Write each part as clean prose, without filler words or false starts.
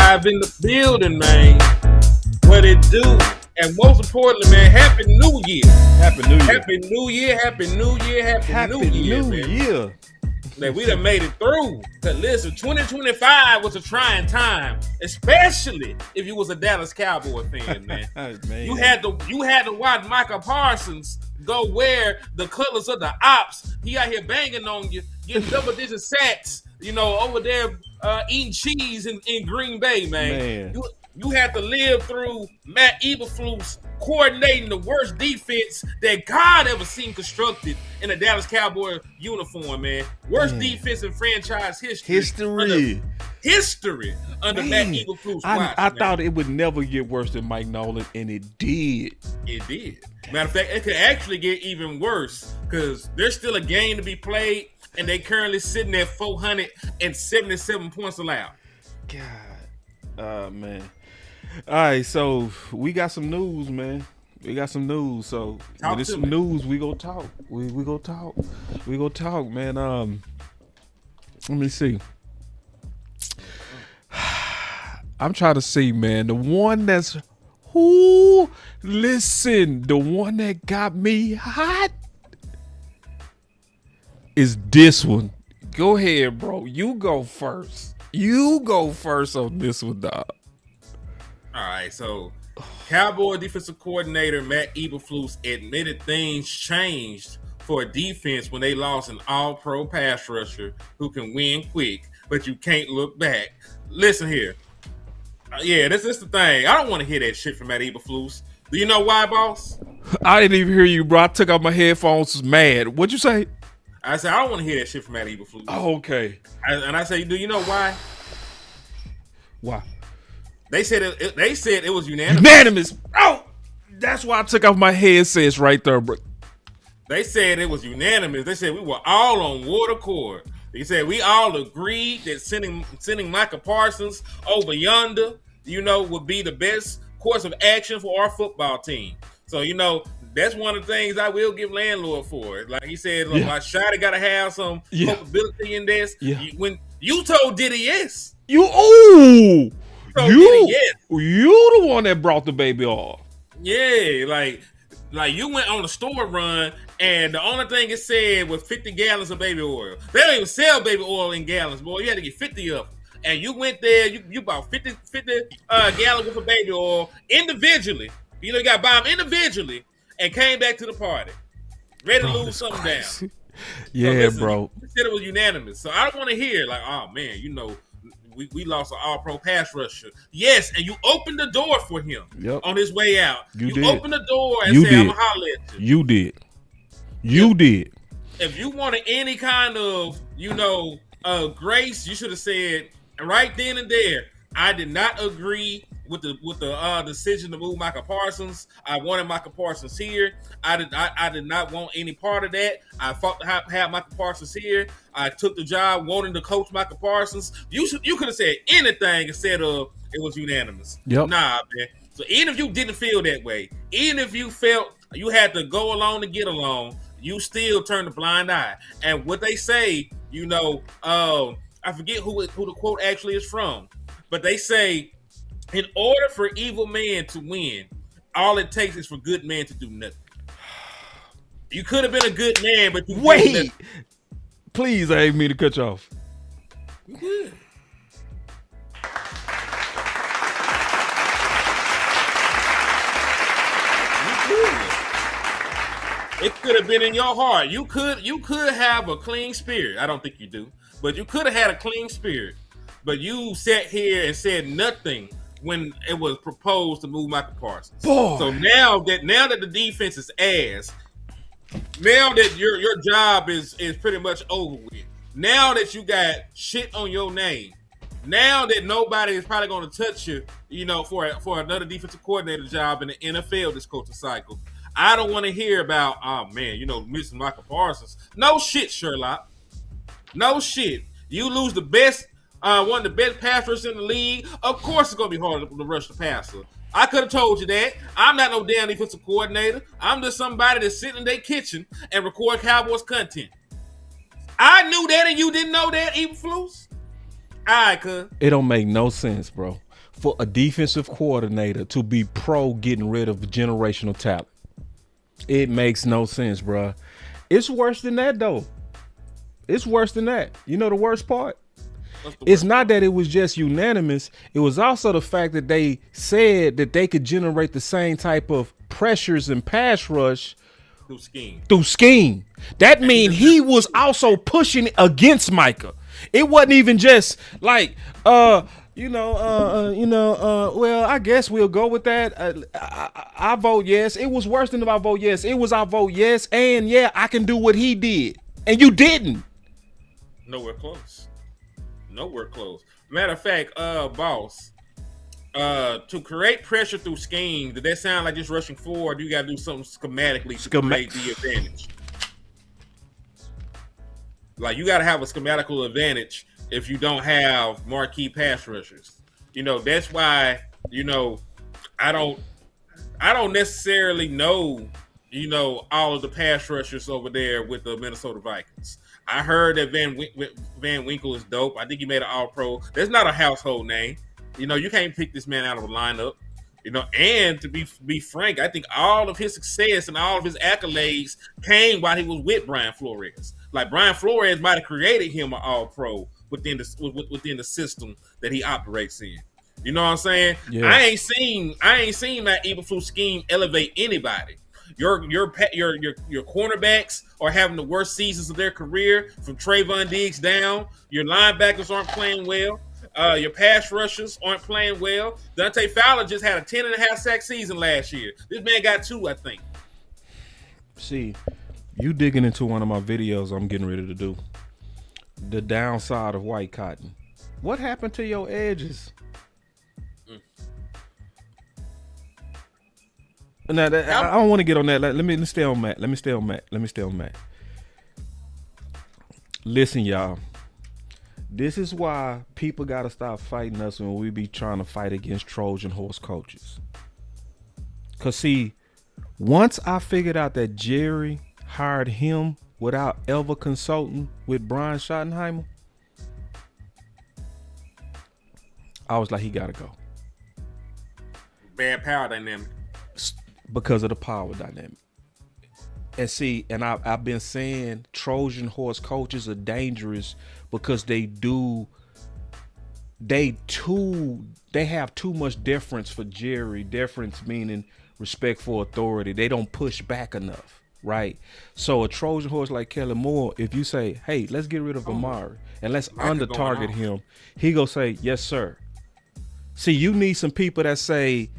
live in the building, man. What it do? And most importantly, man, Happy New Year. Happy New Year. Happy New Year. Happy New Year. Happy New Year, man. Man, we done made it through. Cause listen, 2025 was a trying time, especially if you was a Dallas Cowboy fan, man. Man. You had to watch Micah Parsons go wear the colors of the ops. He out here banging on you, getting double-digit sacks, over there eating cheese in Green Bay, man. You had to live through Matt Eberflus coordinating the worst defense that God ever seen constructed in a Dallas Cowboy uniform, man. Worst defense in franchise history. History under Matt Eberflus. I thought it would never get worse than Mike Nolan, and it did. It did. Matter of fact, it could actually get even worse because there's still a game to be played, and they currently sitting at 477 points allowed. God, man. All right, so we got some news, man. We got some news. So with some news, we go talk. We go talk. We go talk, man. Let me see. I'm trying to see, man. The one that's the one that got me hot is this one. Go ahead, bro. You go first. You go first on this one, dog. All right, so Cowboy defensive coordinator Matt Eberflus admitted things changed for a defense when they lost an all-pro pass rusher who can win quick, but you can't look back. Listen here. This is the thing. I don't want to hear that shit from Matt Eberflus. Do you know why, boss? I didn't even hear you, bro. I took out my headphones, was mad. What'd you say? I said, I don't want to hear that shit from Matt Eberflus. Oh, okay. And I say, do you know why? Why? They said it was unanimous. Unanimous. Oh, that's why I took off my headsets right there, bro. They said it was unanimous. They said we were all on water cord. They said we all agreed that sending Micah Parsons over yonder, would be the best course of action for our football team. So, that's one of the things I will give landlord for. Like he said, my shotty got to have some capability in this. Yeah. When you told Diddy yes. You the one that brought the baby off. Yeah, like you went on a store run and the only thing it said was 50 gallons of baby oil. They don't even sell baby oil in gallons, boy. You had to get 50 of them. And you went there, you bought 50 gallons worth of baby oil individually. You got to buy them individually and came back to the party. Ready to lose something down. Yeah, so listen, bro. You said it was unanimous. So I don't want to hear oh man, we lost an all-pro pass rusher. Yes, and you opened the door for him on his way out. You opened the door and said, I'm going to holler at you. You did. If you wanted any kind of, grace, you should have said right then and there, I did not agree with the decision to move Micah Parsons. I wanted Micah Parsons here. I did not want any part of that. I fought to have Micah Parsons here. I took the job wanting to coach Micah Parsons. You could have said anything instead of it was unanimous. Yep. Nah, man. So even if you didn't feel that way, even if you felt you had to go along to get along, you still turned a blind eye. And what they say, I forget who the quote actually is from, but they say, in order for evil man to win, all it takes is for good man to do nothing. You could have been a good man, but you wait. Did nothing. Please, I ain't mean to cut you off. Good. It could have been in your heart. You could have a clean spirit. I don't think you do, but you could have had a clean spirit. But you sat here and said nothing when it was proposed to move Micah Parsons. Boy. So now that the defense is ass, now that your job is pretty much over with, now that you got shit on your name, now that nobody is probably going to touch you, for another defensive coordinator job in the NFL this coaching cycle, I don't want to hear about, missing Micah Parsons. No shit, Sherlock. No shit. You lose the best. One of the best pass rushers in the league. Of course, it's gonna be hard to rush the passer. I could have told you that. I'm not no damn defensive coordinator. I'm just somebody that's sitting in their kitchen and record Cowboys content. I knew that, and you didn't know that, Eberflus. right, cuz. It don't make no sense, bro, for a defensive coordinator to be pro getting rid of generational talent. It makes no sense, bro. It's worse than that, though. It's worse than that. You know the worst part? It's not that it was just unanimous. It was also the fact that they said that they could generate the same type of pressures and pass rush through scheme. That means he was also pushing against Micah. It wasn't even just like, well, I guess we'll go with that. I vote yes. It was worse than if I vote yes. It was I vote yes, and yeah, I can do what he did, and you didn't. Nowhere close. Matter of fact, boss, to create pressure through scheme, did that sound like just rushing forward? Or do you got to do something schematically to create the advantage? Like, you got to have a schematical advantage if you don't have marquee pass rushers. That's why, I don't necessarily know, all of the pass rushers over there with the Minnesota Vikings. I heard that Van Winkle is dope. I think he made an All-Pro. That's not a household name. You can't pick this man out of a lineup. And to be frank, I think all of his success and all of his accolades came while he was with Brian Flores. Like, Brian Flores might have created him an All-Pro within the system that he operates in. You know what I'm saying? Yeah. I ain't seen Matt Eberflus scheme elevate anybody. Your cornerbacks are having the worst seasons of their career from Trayvon Diggs down. Your linebackers aren't playing well. Your pass rushers aren't playing well. Dante Fowler just had a 10.5 sack season last year. This man got 2, I think. See, you digging into one of my videos I'm getting ready to do. The downside of white cotton. What happened to your edges? Now, I don't want to get on that. Let me stay on Matt. Listen, y'all. This is why people got to stop fighting us when we be trying to fight against Trojan horse coaches. Because, see, once I figured out that Jerry hired him without ever consulting with Brian Schottenheimer, I was like, he got to go. Bad power dynamic. Because of the power dynamic. And see, and I've been saying Trojan horse coaches are dangerous because they have too much deference for Jerry. Deference meaning respect for authority. They don't push back enough, right? So a Trojan horse like Kellen Moore, if you say, hey, let's get rid of Amari and let's under-target him, he go say, yes, sir. See, you need some people that say,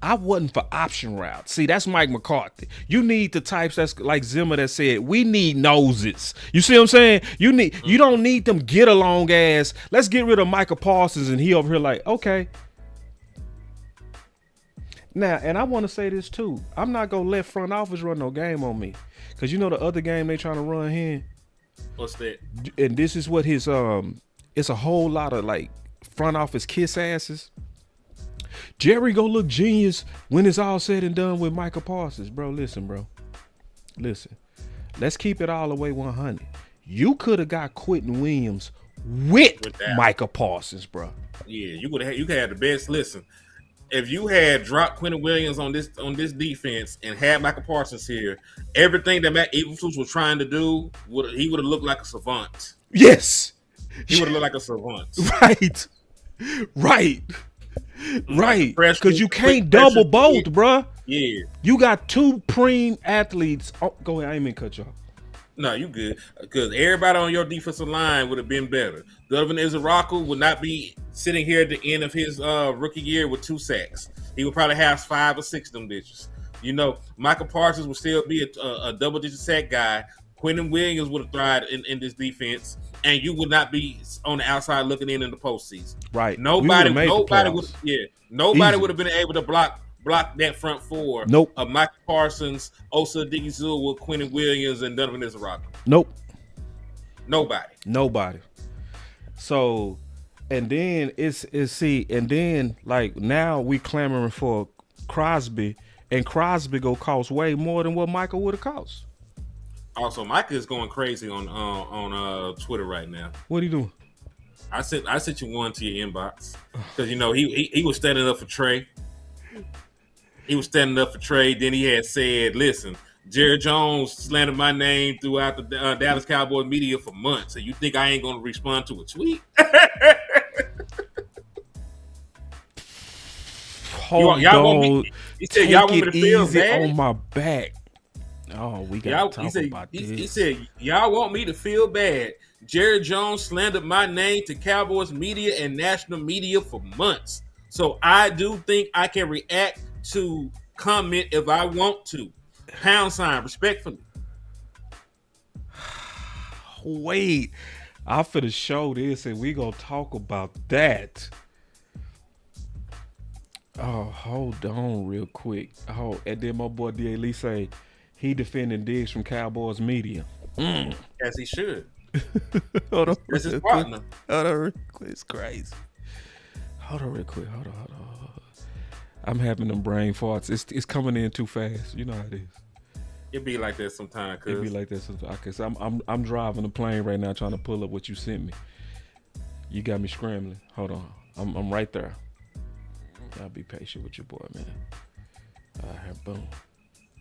I wasn't for option routes. See, that's Mike McCarthy. You need the types that's like Zimmer that said, we need noses. You see what I'm saying? You don't need them get along ass. Let's get rid of Micah Parsons, and he over here like, okay. Now, and I want to say this too. I'm not gonna let front office run no game on me. Cause you know the other game they trying to run here. What's that? And this is what his it's a whole lot of like front office kiss asses. Jerry go look genius when it's all said and done with Micah Parsons. Bro, listen. Let's keep it all the way 100. You could have got Quentin Williams with Micah Parsons, bro. Yeah, you could have the best. Listen, if you had dropped Quentin Williams on this defense and had Micah Parsons here, everything that Matt Eberflus was trying to do, he would have looked like a savant. Yes. He would have looked like a savant. Right. Because you can't double both, bruh. Yeah. You got 2 preem athletes. Oh, go ahead. I ain't mean to cut you off. No, you good. Because everybody on your defensive line would have been better. Donovan Izaraku would not be sitting here at the end of his rookie year with 2 sacks. He would probably have 5 or 6 of them bitches. Micah Parsons would still be a double-digit sack guy. Quentin Williams would have thrived in this defense. And you would not be on the outside looking in the postseason. Right. Nobody would have been able to block that front four. Nope. Of Micah Parsons, Osa Odighizuwa, Quentin Williams, and Donovan Izaraku. Nope. Nobody. So, and then and then like now we clamoring for Crosby, and Crosby go cost way more than what Michael would have cost. Also, Micah is going crazy on Twitter right now. What are you doing? I sent you one to your inbox because he was standing up for Trey. He was standing up for Trey. Then he had said, "Listen, Jerry Jones slandered my name throughout the Dallas Cowboys media for months. So you think I ain't gonna respond to a tweet?" Hold on. He said, "Y'all want me to feel easy bad on my back." Oh, we got to talk about this. He said, "Y'all want me to feel bad? Jerry Jones slandered my name to Cowboys media and national media for months. So I do think I can react to comment if I want to. # respectfully." Wait, I'm finna show this and we gonna talk about that. Oh, hold on real quick. Oh, and then my boy D.A. say he defending Diggs from Cowboys media. As he should. Hold on. That's his partner. Hold on real quick. It's crazy. Hold on real quick. Hold on. I'm having them brain farts. It's coming in too fast. You know how it is. It be like that sometimes. It be like that sometimes. Cause I'm driving the plane right now trying to pull up what you sent me. You got me scrambling. Hold on. I'm right there. I'll be patient with your boy, man. All right, boom.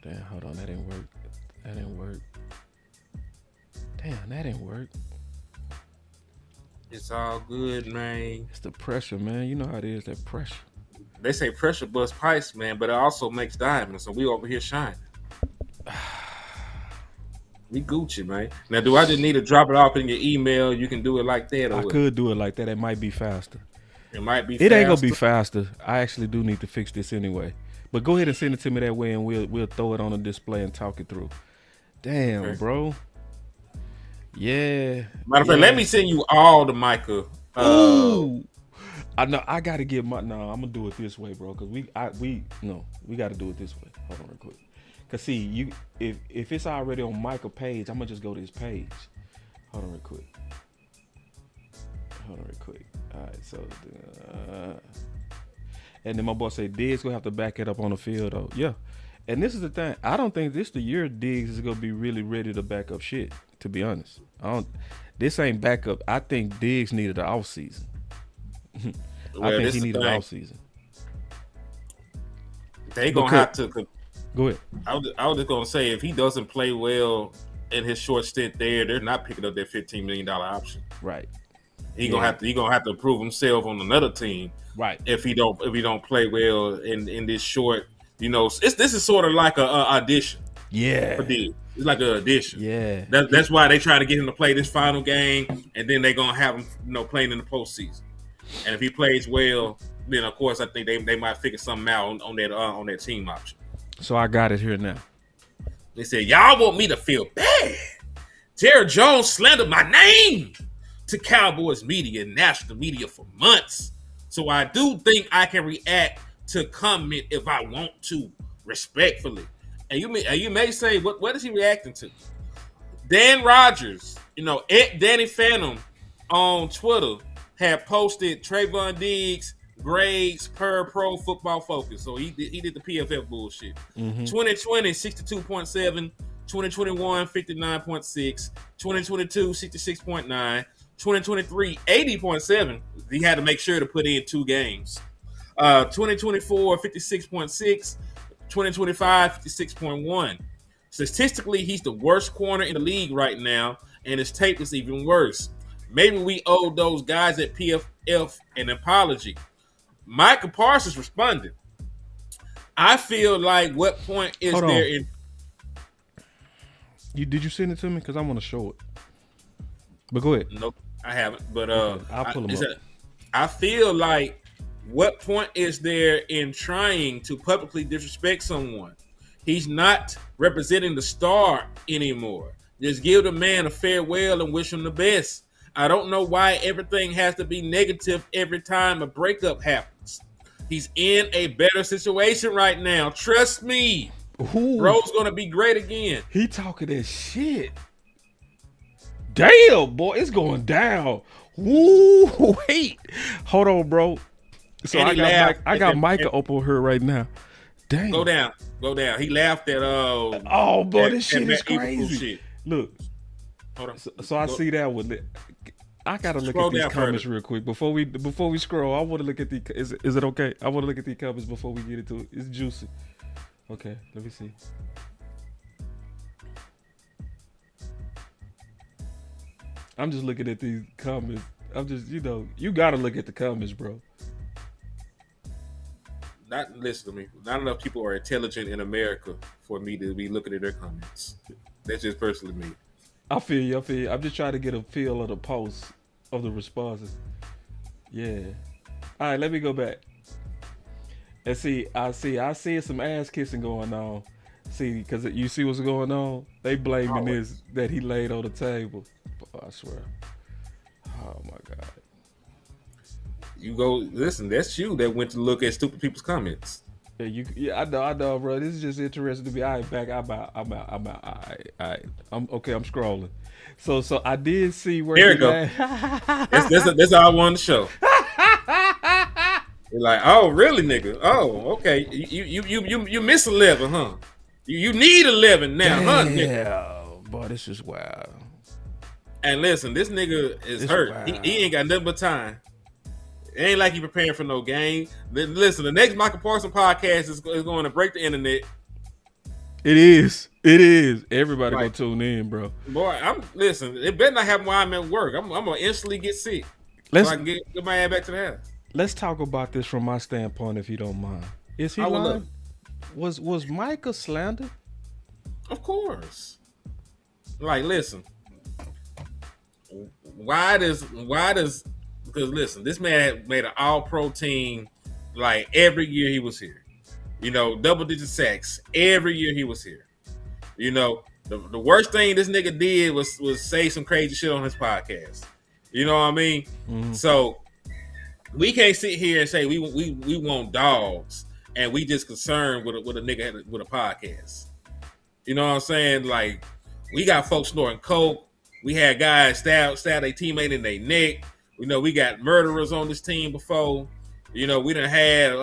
Damn, hold on. That didn't work. Damn, that didn't work. It's all good, man. It's the pressure, man. You know how it is, that pressure. They say pressure busts pipes, man, but it also makes diamonds. So we over here shining. We Gucci, man. Now, do I just need to drop it off in your email? You can do it like that. I could do it like that. It might be faster. It might be. It ain't gonna be faster. I actually do need to fix this anyway. But go ahead and send it to me that way, and we'll throw it on the display and talk it through. Damn, okay, bro. Yeah. Matter of fact, let me send you all the Micah. Ooh. I know. I gotta get my. No, I'm gonna do it this way, bro. Cause we gotta do it this way. Hold on, real quick. Cause see, if it's already on Micah page, I'm gonna just go to his page. Hold on, real quick. All right, so and then my boss say Diggs gonna have to back it up on the field though. Yeah, and this is the thing. I don't think this the year Diggs is gonna be really ready to back up shit. To be honest, this ain't backup. I think Diggs needed an off season. I think he needed an off season. They gonna have to. Go ahead. I was just gonna say if he doesn't play well in his short stint there, they're not picking up that $15 million option. Right. He gonna have to prove himself on another team. Right. If he don't play well in this short, this is sort of like a audition. Yeah. For Diggs. It's like an audition. Yeah. That's why they try to get him to play this final game, and then they're gonna have him playing in the postseason. And if he plays well, then of course I think they might figure something out on that team option. So I got it here now. They said, y'all want me to feel bad. Jerry Jones slandered my name to Cowboys media and national media for months. So I do think I can react to comment if I want to, respectfully. And you may say, what is he reacting to? Dan Rogers, at Danny Phantom on Twitter had posted Trayvon Diggs grades per Pro Football Focus. So he did the PFF bullshit. 2020, 62.7. 2021, 59.6. 2022, 66.9. 2023, 80.7. He had to make sure to put in 2 games. 2024, 56.6. 2025, 56.1. Statistically, he's the worst corner in the league right now, and his tape is even worse. Maybe we owe those guys at PFF an apology. Micah Parsons responded. I feel like what point is Hold there on. in... Did you send it to me? Because I want to show it. But go ahead. Nope, I haven't. But I'll pull them up. I feel like what point is there in trying to publicly disrespect someone? He's not representing the star anymore. Just give the man a farewell and wish him the best. I don't know why everything has to be negative every time a breakup happens. He's in a better situation right now. Trust me. Ooh. Bro's going to be great again. He talking that shit. Damn, boy, it's going down. Woo, wait. Hold on, bro. So I got Micah open here right now. Damn. Go down. He laughed at oh, boy, this shit is crazy. Shit. Look. Hold on. So I see that one. I gotta look Scroll at these down comments further. real quick before we scroll. I want to look at the. Is it okay? I want to look at the comments before we get into it. It's juicy. Okay, let me see. I'm just looking at these comments. I'm just, you gotta look at the comments, bro. Listen to me. Not enough people are intelligent in America for me to be looking at their comments. That's just personally me. I feel you. I'm just trying to get a feel of the post of the responses. Yeah. All right, let me go back. And I see some ass kissing going on. See, because you see what's going on? They blaming this that he laid on the table. Oh, I swear. Oh my God. You go listen. That's you that went to look at stupid people's comments. Yeah, I know, bro. This is just interesting to me. All right, back. I'm out. All right. I'm okay. I'm scrolling. So I did see where. There you go. That's all I wanted to show. They're like, oh, really, nigga? Oh, okay. You miss 11, huh? You need 11 now, huh, nigga? Yeah, boy, this is wild. And listen, this nigga is hurt. He ain't got nothing but time. It ain't like he preparing for no game. Listen, the next Micah Parsons podcast is going to break the internet. It is. Everybody gonna tune in, bro. Boy, listen. It better not happen while I'm at work. I'm gonna instantly get sick. So I can get my ass back to the house. Let's talk about this from my standpoint, if you don't mind. Is he lying? Was Micah slander? Of course. Like, listen. Why does because listen, this man made an all-pro team like every year he was here. Double-digit sacks every year he was here. The worst thing this nigga did was say some crazy shit on his podcast. You know what I mean? Mm-hmm. So we can't sit here and say we want dogs and we just concerned with a nigga with a podcast. You know what I'm saying? Like, we got folks snorting coke. We had guys stab their teammate in their neck. We got murderers on this team before. We done had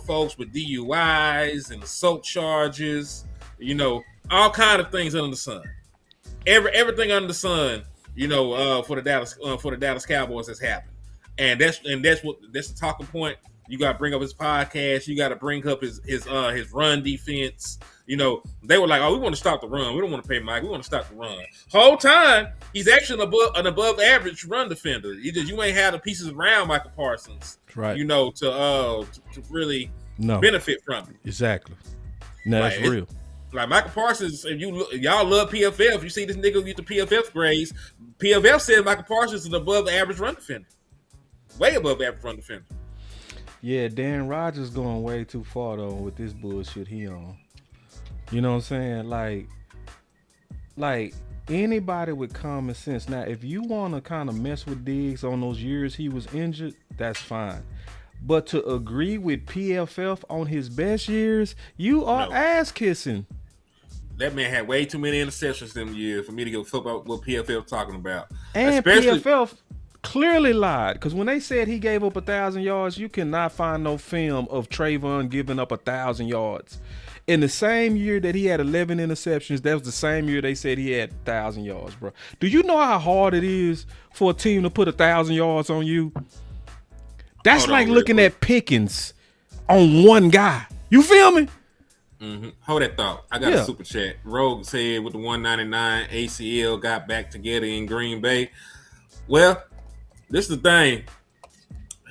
folks with DUIs and assault charges. All kind of things under the sun. Everything under the sun. For the Dallas Cowboys has happened, and that's the talking point. You got to bring up his podcast. You got to bring up his run defense. They were like, "Oh, we want to stop the run. We don't want to pay Mike. We want to stop the run." Whole time, he's actually an above average run defender. You ain't had the pieces around Micah Parsons, right? To really benefit from it. Exactly. No, that's real. Like Micah Parsons, if y'all love PFF, you see this nigga get the PFF grades. PFF said Micah Parsons is an above average run defender, way above average run defender. Yeah, Dan Rodgers going way too far though with this bullshit he on. You know what I'm saying? Like anybody with common sense. Now, if you want to kind of mess with Diggs on those years he was injured, that's fine. But to agree with PFF on his best years, you are ass kissing. That man had way too many interceptions them years for me to give a fuck about what PFF talking about. And PFF clearly lied, because when they said he gave up 1,000 yards, you cannot find no film of Trayvon giving up 1,000 yards. In the same year that he had 11 interceptions, that was the same year they said he had 1,000 yards, bro. Do you know how hard it is for a team to put 1,000 yards on you? That's looking at Pickens on one guy. You feel me? Mm-hmm. Hold that thought. I got a super chat. Rogue said with the 199 ACL got back together in Green Bay. Well, this is the thing.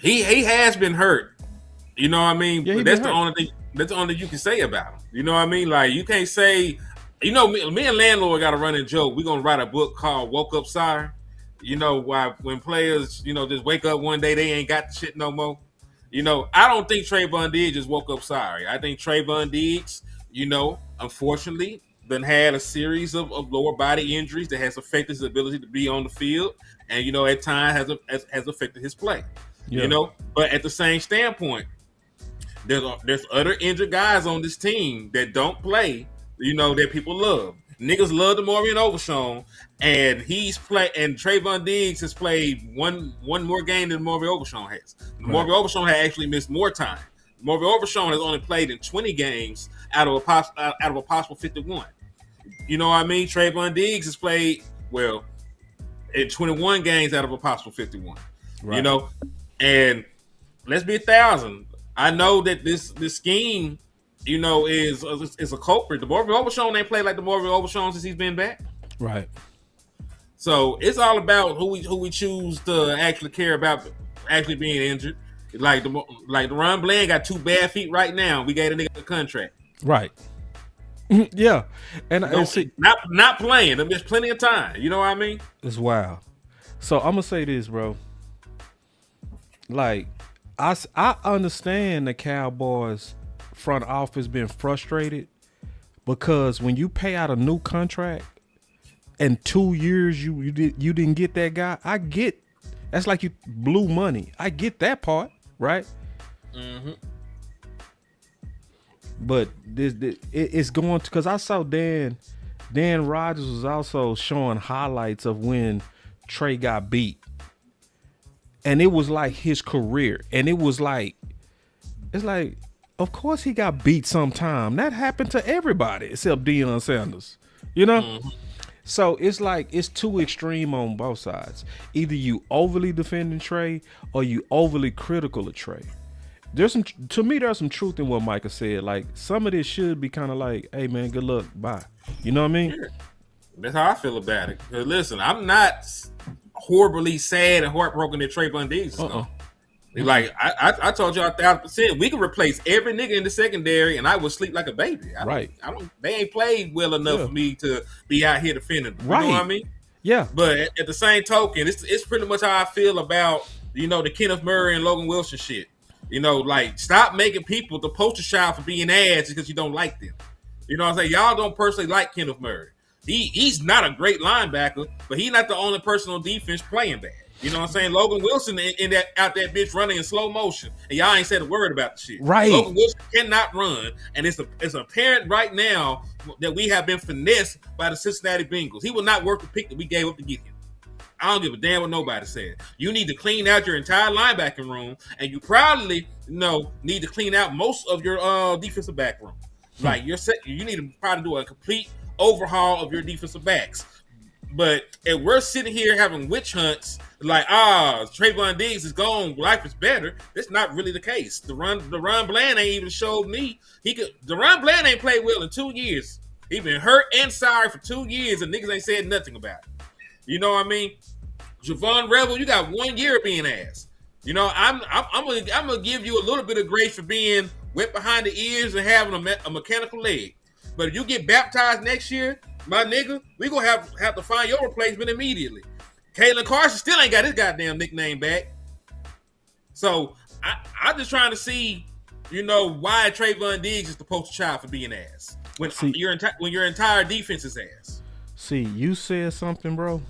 He has been hurt. You know what I mean? Yeah, but that's the only thing. That's the only thing you can say about him. You know what I mean? Like, you can't say. Me and Landlord got a running joke. We're gonna write a book called "Woke Up Sorry." Why when players, just wake up one day they ain't got the shit no more. I don't think Trayvon Diggs just woke up sorry. I think Trayvon Diggs, unfortunately, then had a series of lower body injuries that has affected his ability to be on the field, and at times has affected his play. Yeah. But at the same standpoint, there's other injured guys on this team that don't play, that people love. Niggas love DeMarvion Overshown, and Trayvon Diggs has played one more game than DeMarvion Overshown has. DeMarvion Overshown has actually missed more time. DeMarvion Overshown has only played in 20 games out of a possible 51. You know what I mean? Trayvon Diggs has played, in 21 games out of a possible 51. Right. You know, and let's be 1,000. I know that this scheme, you know, is a culprit. The Marvin Overshown ain't played like the Marvin Overshown since he's been back. Right. So it's all about who we choose to actually care about actually being injured. Like the Ron Bland got 2 bad feet right now. We gave a nigga a contract. Right. Yeah. And not playing. There's plenty of time. You know what I mean? It's wild. So I'm gonna say this, bro. Like, I understand the Cowboys front office being frustrated because when you pay out a new contract and 2 years you didn't get that guy, I get that's like you blew money. I get that part, right? Mm-hmm. But it's going to, because I saw Dan Rogers was also showing highlights of when Trey got beat. And it was like his career. And it was like, it's like, of course he got beat sometime. That happened to everybody except Deion Sanders. You know? Mm-hmm. So it's like, it's too extreme on both sides. Either you overly defending Trey or you overly critical of Trey. There's some truth in what Micah said. Like, some of this should be kind of like, hey man, good luck, bye. You know what I mean? Yeah. That's how I feel about it. Listen, I'm not horribly sad and heartbroken that Trayvon Diggs is gone. Like I told y'all 1,000%, we can replace every nigga in the secondary, and I would sleep like a baby. They ain't played well enough for me to be out here defending them. You know what I mean? Yeah. But at the same token, it's pretty much how I feel about, you know, the Kenneth Murray and Logan Wilson shit. You know, like, stop making people the poster child for being ass because you don't like them. You know what I'm saying? Y'all don't personally like Kenneth Murray. He's not a great linebacker, but he's not the only person on defense playing bad. You know what I'm saying? Logan Wilson out that bitch running in slow motion, and y'all ain't said a word about the shit. Right. Logan Wilson cannot run, and it's apparent right now that we have been finessed by the Cincinnati Bengals. He will not work the pick that we gave up to get him. I don't give a damn what nobody said. You need to clean out your entire linebacking room, and you probably need to clean out most of your defensive back room. Like, you need to probably do a complete overhaul of your defensive backs. But if we're sitting here having witch hunts, like, Trayvon Diggs is gone, life is better, that's not really the case. Deron Bland ain't even showed me Deron Bland ain't played well in 2 years. He been hurt and sorry for 2 years, and niggas ain't said nothing about it. You know what I mean? Javon Rebel, you got 1 year of being ass. You know, I'm gonna give you a little bit of grace for being wet behind the ears and having a mechanical leg. But if you get baptized next year, my nigga, we gonna have to find your replacement immediately. Kalen Carson still ain't got his goddamn nickname back. So I'm just trying to see, why Trayvon Diggs is the poster child for being ass when your entire defense is ass. See, you said something, bro.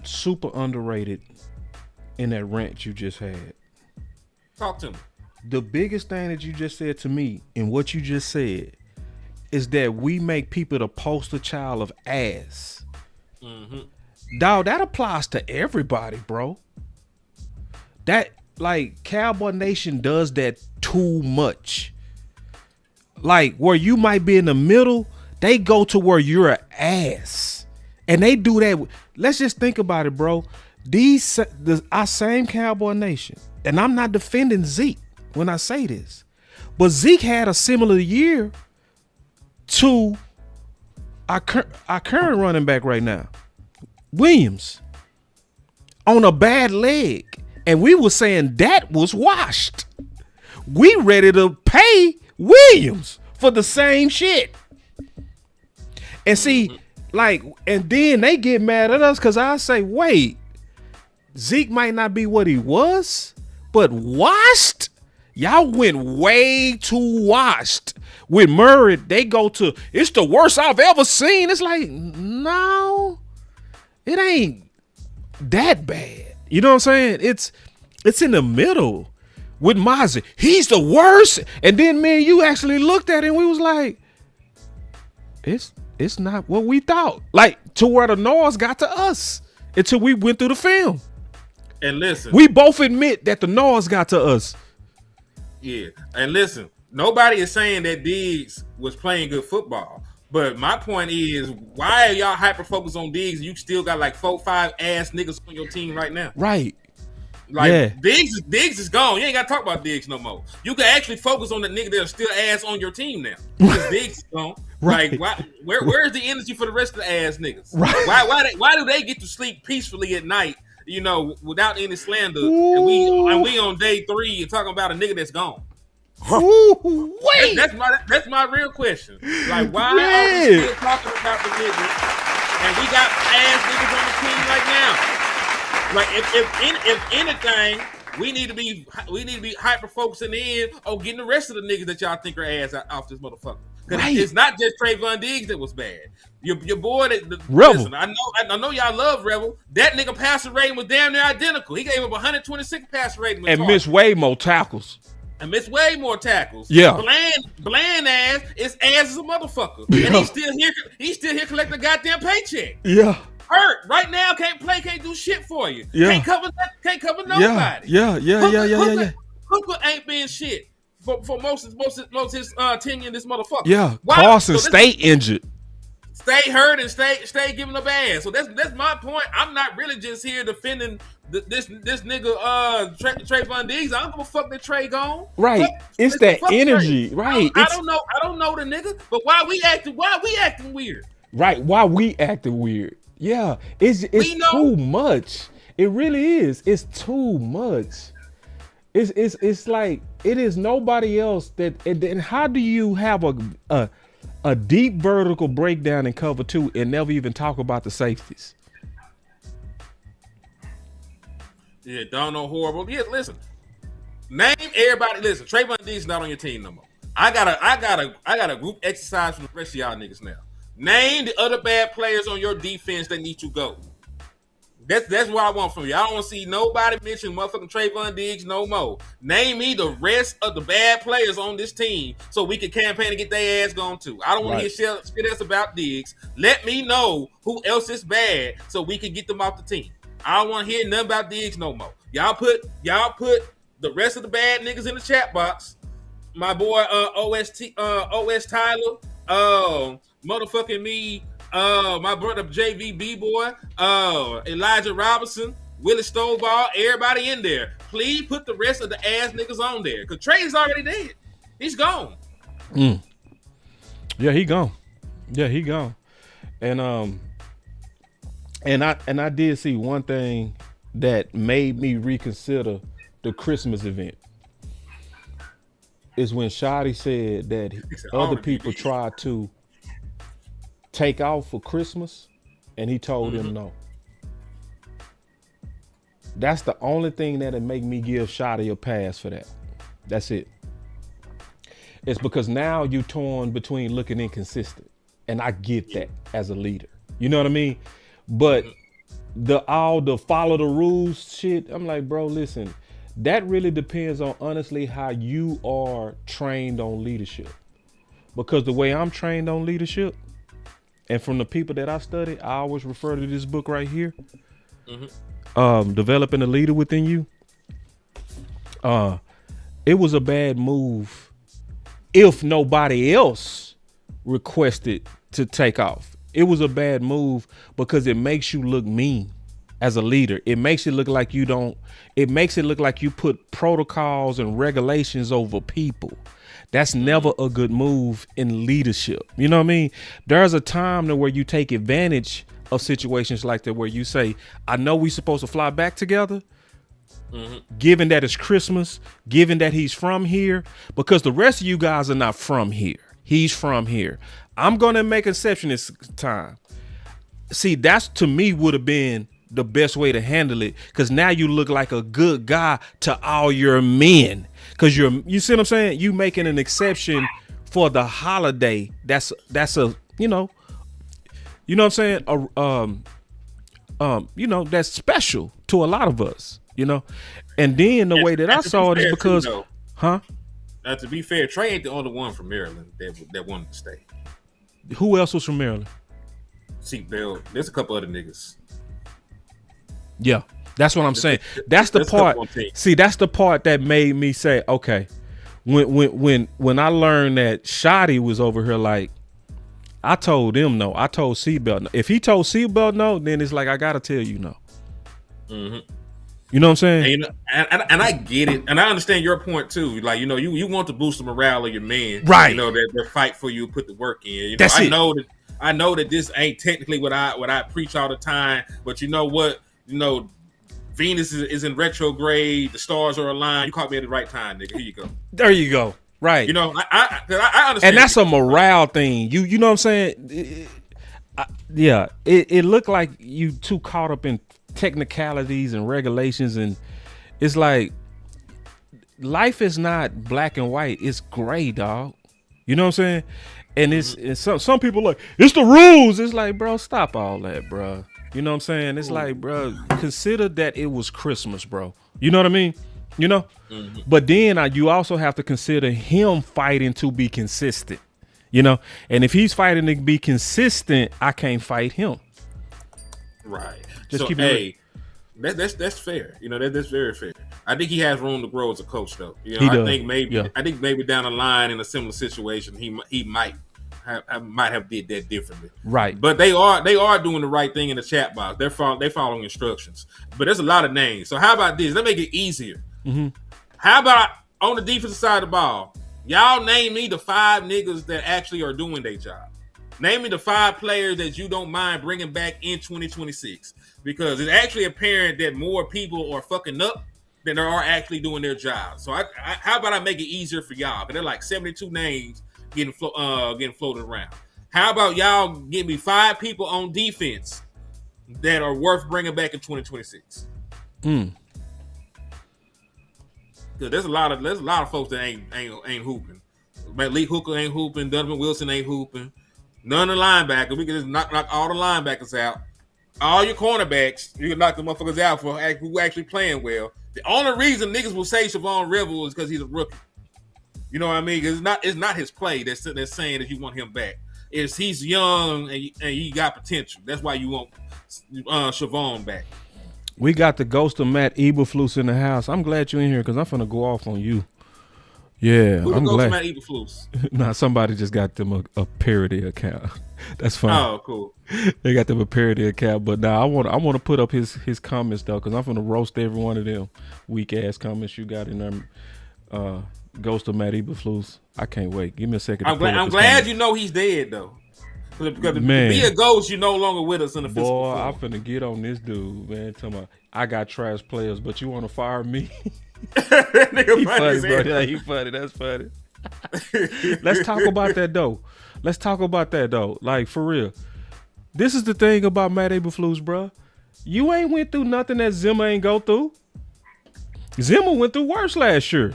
Super underrated in that rant you just had. Talk to me. The biggest thing that you just said to me and what you just said is that we make people the poster child of ass. Mm-hmm. Dog, that applies to everybody, bro. That, like, Cowboy Nation does that too much. Like, where you might be in the middle, they go to where you're an ass. And they do that. Let's just think about it, bro. Our same Cowboy Nation, and I'm not defending Zeke when I say this, but Zeke had a similar year to our current running back right now, Williams, on a bad leg. And we were saying that was washed. We ready to pay Williams for the same shit. And see, and then they get mad at us because I say, wait, Zeke might not be what he was, but washed? Y'all went way too washed. With Murray, they go to, it's the worst I've ever seen. It's like, no, it ain't that bad. You know what I'm saying? It's in the middle. With Mozzie, he's the worst. And then me and you actually looked at it and we was like, it's not what we thought. Like, to where the noise got to us until we went through the film. And listen, we both admit that the noise got to us. Yeah, and listen, nobody is saying that Diggs was playing good football. But my point is, why are y'all hyper focused on Diggs? You still got like 4-5 ass niggas on your team right now. Right. Like yeah. Diggs is gone. You ain't got to talk about Diggs no more. You can actually focus on the nigga that's still ass on your team now. Because Diggs is gone. Right. Like where's the energy for the rest of the ass niggas? Right. Why do they get to sleep peacefully at night? You know, without any slander, and we on day 3 and talking about a nigga that's gone. Wait, that's my real question. Like, why are we still talking about the niggas and we got ass niggas on the team right now? Like, if anything, we need to be hyper focusing in on getting the rest of the niggas that y'all think are ass off this motherfucker. Because it's not just Trayvon Diggs that was bad. Your boy Rebel. Listen, I know y'all love Rebel. That nigga passer rating was damn near identical. He gave up 126 passer rating and missed way more tackles. And missed way more tackles. Yeah. Bland ass is ass as a motherfucker. Yeah. And he's still here collecting a goddamn paycheck. Yeah. Hurt right now, can't play, can't do shit for you. Yeah. Can't cover nobody. Yeah. Hooker ain't been shit for most of his tenure in this motherfucker. Yeah. Carson stay injured. Stay hurt and stay giving up ass. So that's my point. I'm not really just here defending this nigga Trayvon Diggs. I don't give a fuck that Trey gone. Right. It's that energy. Trey. Right. I don't know the nigga, but why we acting weird? Right. Why we acting weird? Yeah. It's too much. It really is. It's too much. It's like it is nobody else that. And how do you have a deep vertical breakdown in cover 2 and never even talk about the safeties? Yeah, don't know horrible. Yeah, listen. Name everybody. Listen, Trayvon Diggs is not on your team no more. I got a group exercise from the rest of y'all niggas now. Name the other bad players on your defense that need to go. That's what I want from you. I don't want to see nobody mention motherfucking Trayvon Diggs no more. Name me the rest of the bad players on this team so we can campaign to get their ass gone too. I don't want to hear shit else about Diggs. Let me know who else is bad so we can get them off the team. I don't want to hear nothing about Diggs no more. Y'all put the rest of the bad niggas in the chat box. My boy OS Tyler, motherfucking me. My brother JVB boy, Elijah Robinson, Willie Stovall, everybody in there. Please put the rest of the ass niggas on there. Cause Trey's already dead. He's gone. Yeah, he gone. And I did see one thing that made me reconsider the Christmas event. Is when Shotty said that other people tried to take off for Christmas, and he told them no. That's the only thing that'll make me give Shotty a pass for that. That's it. It's because now you torn between looking inconsistent, and I get that as a leader. You know what I mean? But all the follow the rules shit, I'm like, bro, listen, that really depends on honestly how you are trained on leadership. Because the way I'm trained on leadership, and from the people that I study, I always refer to this book right here, Developing a Leader Within You. It was a bad move if nobody else requested to take off. It was a bad move because it makes you look mean as a leader. It makes it look like it makes it look like you put protocols and regulations over people. That's never a good move in leadership. You know what I mean? There's a time where you take advantage of situations like that, where you say, I know we're supposed to fly back together, given that it's Christmas, given that he's from here, because the rest of you guys are not from here. He's from here. I'm going to make an exception this time. See, that's to me would have been the best way to handle it, because now you look like a good guy to all your men. Because you see what I'm saying? You making an exception for the holiday. That's a, you know what I'm saying? That's special to a lot of us, And then the way that I saw it is because, Now, to be fair, Trey ain't the only one from Maryland that wanted to stay. Who else was from Maryland? See, there's a couple other niggas. Yeah, that's what I'm saying. That's the part. See, that's the part that made me say, okay, when I learned that Shotty was over here, like, I told him no. I told Seatbelt no. If he told Seatbelt no, then it's like I gotta tell you no. Mm-hmm. You know what I'm saying? And I get it, and I understand your point too. Like, you know, you want to boost the morale of your men, right? You know, that fight for you, put the work in. You know, That's it. I know that this ain't technically what I preach all the time, but you know what? You know, Venus is in retrograde. The stars are aligned. You caught me at the right time, nigga. Here you go. There you go. Right. You know, I understand. And that's a morale thing. You know what I'm saying? It looked like you too caught up in technicalities and regulations, and it's like life is not black and white. It's gray, dog. You know what I'm saying? And it's some people like, it's the rules. It's like, bro, stop all that, bro. You know what I'm saying? It's like, bro, consider that it was Christmas, bro. You know what I mean? You know? Mm-hmm. But then you also have to consider him fighting to be consistent. You know? And if he's fighting to be consistent, I can't fight him. Right. Just so, keep it that's fair. You know, that's very fair. I think he has room to grow as a coach, though. You know, I think maybe down the line in a similar situation, he might have did that differently. Right. But they are doing the right thing in the chat box. They're following instructions. But there's a lot of names. So how about this? Let's make it easier. Mm-hmm. How about on the defensive side of the ball, y'all name me the 5 niggas that actually are doing their job. Name me the 5 players that you don't mind bringing back in 2026. Because it's actually apparent that more people are fucking up than there are actually doing their job. So how about I make it easier for y'all? Because they're like 72 names getting floated around. How about y'all give me 5 people on defense that are worth bringing back in 2026? Because there's a lot of folks that ain't hooping. Lee Hooker ain't hooping. Donovan Wilson ain't hooping. None of the linebackers. We can just knock all the linebackers out. All your cornerbacks, you can knock the motherfuckers out for who actually playing well. The only reason niggas will say Siobhan Revel is because he's a rookie. You know what I mean? Because it's not his play that's saying that you want him back. It's he's young and he got potential. That's why you want Siobhan back. We got the ghost of Matt Eberflus in the house. I'm glad you're in here because I'm finna go off on you. Yeah, I'm glad. Matt Eberflus? Nah, somebody just got them a parody account. That's fine. Oh, cool. They got them a parody account, but now I want to put up his comments though, because I'm gonna roast every one of them weak ass comments you got in there. Ghost of Matt Eberflus. I can't wait. Give me a second. I'm glad you know he's dead though. Because to be a ghost, you're no longer with us in the physical form. I'm finna get on this dude, man. Tell me, I got trash players, but you want to fire me? Nigga funny, bro. Yeah, he funny. That's funny. Let's talk about that though. Like, for real. This is the thing about Matt Eberflus, bro. You ain't went through nothing that Zimmer ain't go through. Zimmer went through worse last year.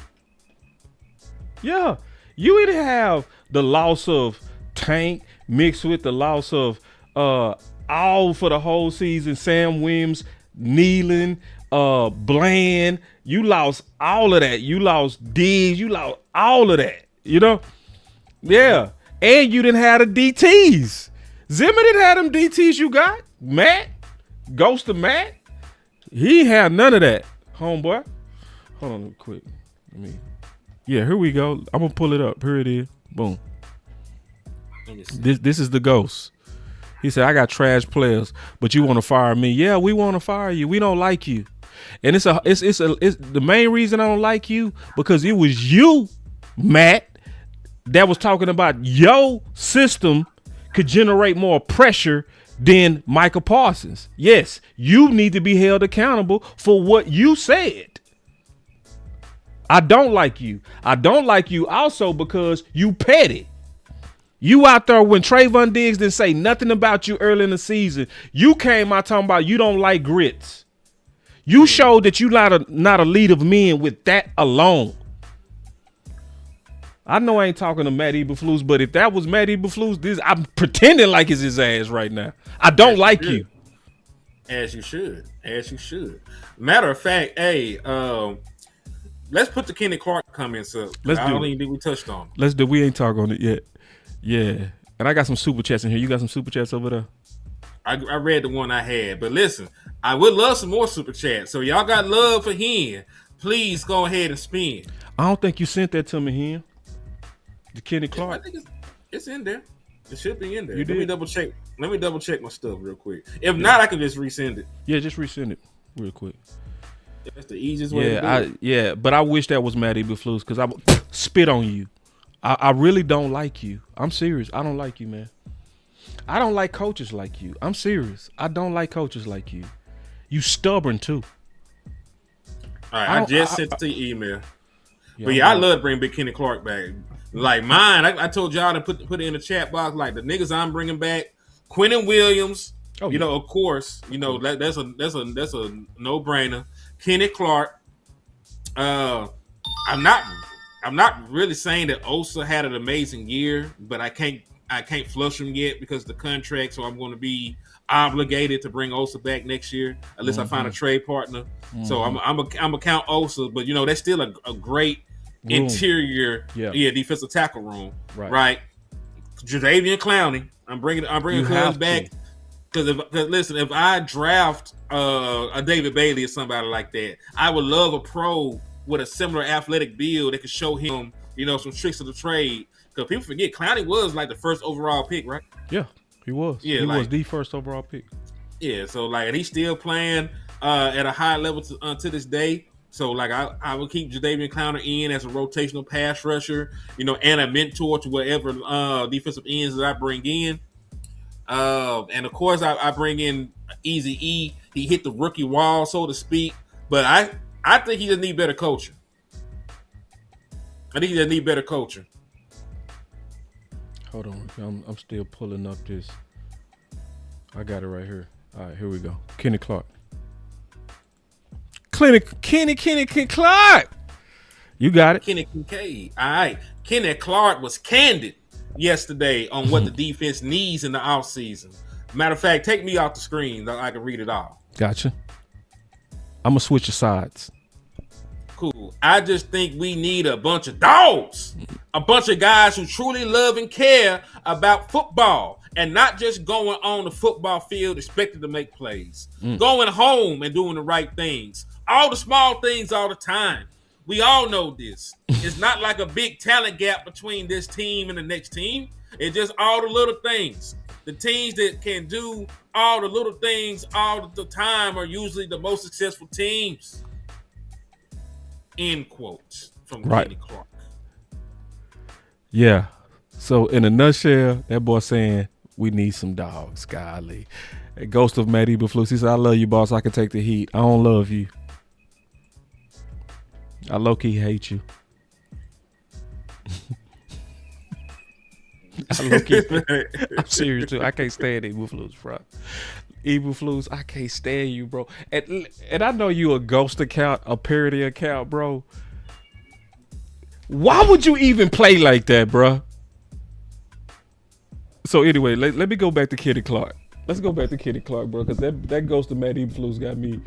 Yeah. You either have the loss of Tank mixed with the loss of all for the whole season, Sam Williams, Nealon, Bland. You lost all of that. You lost Diggs. You lost all of that. You know? Yeah. And you didn't have the DTs. Zimmer didn't have them DTs you got. Matt. Ghost of Matt. He ain't had none of that. Homeboy. Hold on quick. Yeah, here we go. I'm going to pull it up. Here it is. Boom. This is the ghost. He said, I got trash players, but you want to fire me. Yeah, we want to fire you. We don't like you. And it's the main reason I don't like you, because it was you, Matt, that was talking about your system could generate more pressure than Micah Parsons. Yes, you need to be held accountable for what you said. I don't like you. I don't like you also because you petty. You out there when Trayvon Diggs didn't say nothing about you early in the season. You came out talking about you don't like grits. You showed that you not a lead of men with that alone. I know I ain't talking to Matt Eberflus, but if that was Matt Eberflus, I'm pretending like it's his ass right now. I don't like you. As you should. Matter of fact, hey, let's put the Kenny Clark comments up. I don't even think we touched on it. Let's do. We ain't talking on it yet. Yeah. And I got some super chats in here. You got some super chats over there? I read the one I had. But listen, I would love some more super chats. So y'all got love for him. Please go ahead and spin. I don't think you sent that to me, him. The Kenny Clark. I think it's in there. It should be in there. You Let me did? double check. Let me double check my stuff real quick. If not, I can just resend it. Yeah, just resend it real quick. That's the easiest way to do it. But I wish that was Matt Eberflus because I would spit on you. I really don't like you. I'm serious. I don't like you, man. I don't like coaches like you. I'm serious. I don't like coaches like you. You stubborn too. All right, I just sent the email. But I love to bring Big Kenny Clark back. Like mine, I told y'all to put it in the chat box. Like the niggas I'm bringing back, Quentin Williams. Of course, that's a no brainer. Kenny Clark. I'm not really saying that Osa had an amazing year, but I can't flush him yet because of the contract. So I'm going to be obligated to bring Osa back next year unless I find a trade partner. So I'm a count Osa, but that's still a great interior defensive tackle room, right? Jadeveon Clowney, I'm bringing Cuz back because listen, if I draft a David Bailey or somebody like that, I would love a pro with a similar athletic build that could show him some tricks of the trade. Because people forget Clowney was like the first overall pick, right? Yeah, he was. Yeah, he was the first overall pick. Yeah, so and he's still playing at a high level to this day. So I will keep Jadeveon Clowney in as a rotational pass rusher, and a mentor to whatever defensive ends that I bring in. And of course I bring in Easy E. He hit the rookie wall, so to speak. But I think he just need better coaching. Hold on, I'm still pulling up this. I got it right here. All right, here we go. Kenny Clark. Kenny Clark. You got it. Kenny Kincaid. All right. Kenny Clark was candid yesterday on what the defense needs in the offseason. Matter of fact, take me off the screen. I can read it all. Gotcha. I'm going to switch your sides. Cool. I just think we need a bunch of dogs. A bunch of guys who truly love and care about football and not just going on the football field expected to make plays. Going home and doing the right things. All the small things all the time. We all know this. It's not like a big talent gap between this team and the next team. It's just all the little things. The teams that can do all the little things all the time are usually the most successful teams. End quotes from Kenny Clark. Yeah. So in a nutshell, that boy saying we need some dogs. Golly. A ghost of Matt Eberflus. He said, I love you, boss. I can take the heat. I don't love you. I low-key hate you. I'm serious too. I can't stand Eberflus, bro. Eberflus, I can't stand you, bro. And I know you a ghost account, a parody account, bro. Why would you even play like that, bro? So anyway, let me go back to Kenny Clark. Let's go back to Kenny Clark, bro, because that ghost of Matt Eberflus got me.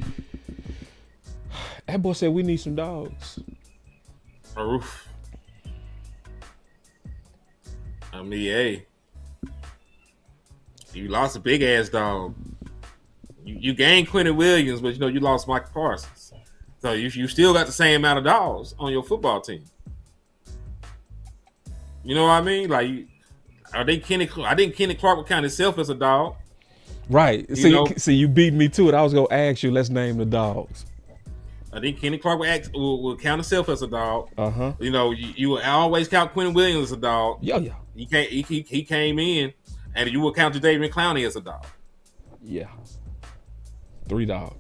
That boy said we need some dogs. Oof. I mean, hey, you lost a big ass dog. You gained Quentin Williams, but you lost Micah Parsons. So you still got the same amount of dogs on your football team. You know what I mean? Like, I think Kenny Clark would count himself as a dog. Right. See, you beat me to it. I was gonna ask you. Let's name the dogs. I think Kenny Clark will count himself as a dog. You will always count Quentin Williams as a dog. Yeah. He came in, and you will count Jadeveon Clowney as a dog. Yeah. 3 dogs.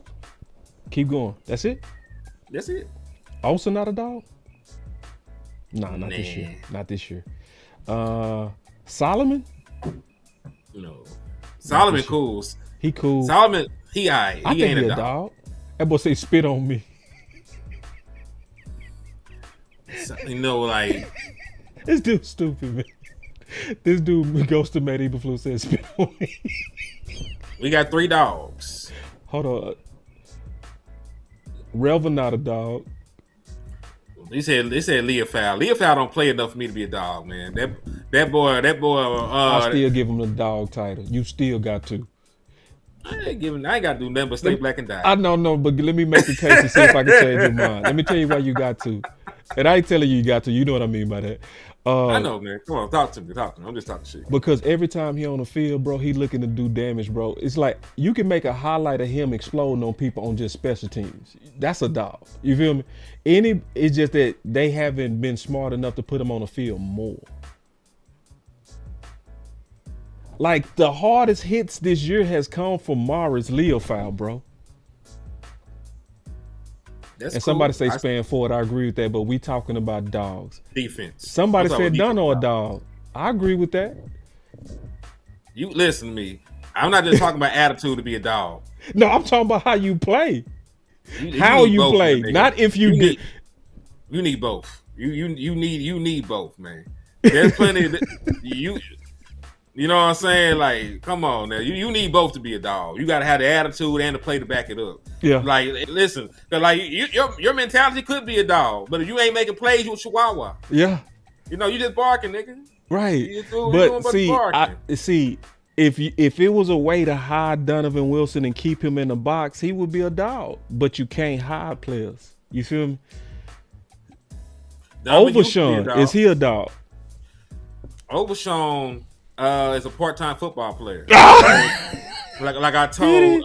Keep going. That's it? That's it. Also not a dog? Nah, not this year. Not this year. Solomon? No. Solomon cool. He cool. Solomon, he ain't a dog. That boy say spit on me. Like this dude stupid, man. This dude goes to Matt Eberflus says spit on me. We got 3 dogs. Hold on. Relva not a dog. They said Leofow. Leofow don't play enough for me to be a dog, man. That boy. I still give him the dog title. You still got to. I ain't got to do nothing but stay black and die. I know, but let me make the case and see if I can change your mind. Let me tell you why you got to. And I ain't telling you got to. You know what I mean by that. I know, man. Come on, talk to me. I'm just talking shit. Because every time he on the field, bro, he looking to do damage, bro. It's like you can make a highlight of him exploding on people on just special teams. That's a dog. You feel me? It's just that they haven't been smart enough to put him on the field more. Like the hardest hits this year has come from Morris Leofow, bro. That's and cool. Somebody say span forward. I agree with that, but we talking about dogs. Defense. Somebody said Dono a dog. I agree with that. You listen to me. I'm not just talking about attitude to be a dog. No, I'm talking about how you play. How you play, not if you did. You need both. You need both, man. There's plenty of you know what I'm saying? Like, come on now. You need both to be a dog. You got to have the attitude and the play to back it up. Yeah. Like, listen, like your mentality could be a dog, but if you ain't making plays, you a chihuahua. Yeah. You know, you just barking, nigga. Right. But see, if it was a way to hide Donovan Wilson and keep him in the box, he would be a dog. But you can't hide players. You feel me? Overshawn, is he a dog? Overshawn is a part-time football player. like I told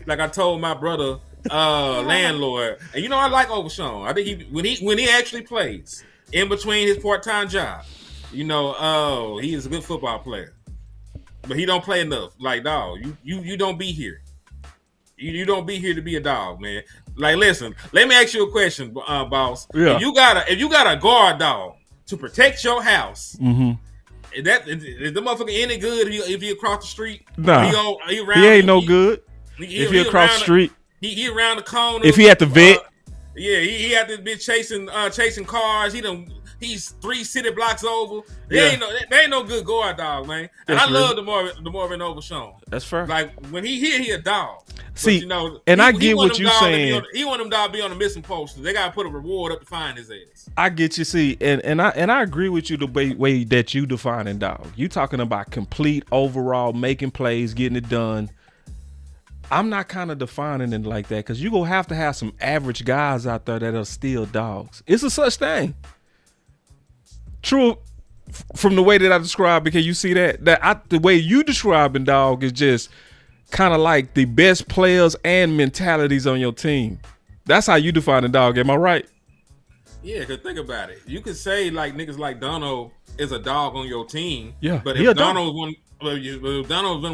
I told my brother landlord. And you know I like Overshawn. I think when he actually plays in between his part-time job, you know, he is a good football player. But he don't play enough. Like, dog, you don't be here. You don't be here to be a dog, man. Like, listen, let me ask you a question, boss. Yeah. If you got a guard dog to protect your house, is the motherfucker any good if he across the street? Nah, he ain't no good. If he across the street, he around the corner. If he at the vet, he had to be chasing cars. He's 3 city blocks over. There ain't no good guard dog, man. And I love the Marvin Overshawn. That's fair. Like when he a dog. See, but, you know, and I get what you're saying. He want them dog to be on the missing poster. They gotta put a reward up to find his ass. I get you. See, and I agree with you the way that you defining dog. You talking about complete overall making plays, getting it done. I'm not kind of defining it like that because you gonna have to have some average guys out there that are still dogs. It's a such thing. True, from the way that I describe, because you see the way you describing dog is just kind of like the best players and mentalities on your team. That's how you define a dog. Am I right? Yeah, because think about it. You could say like niggas like Dono is a dog on your team. Yeah, but if Donovan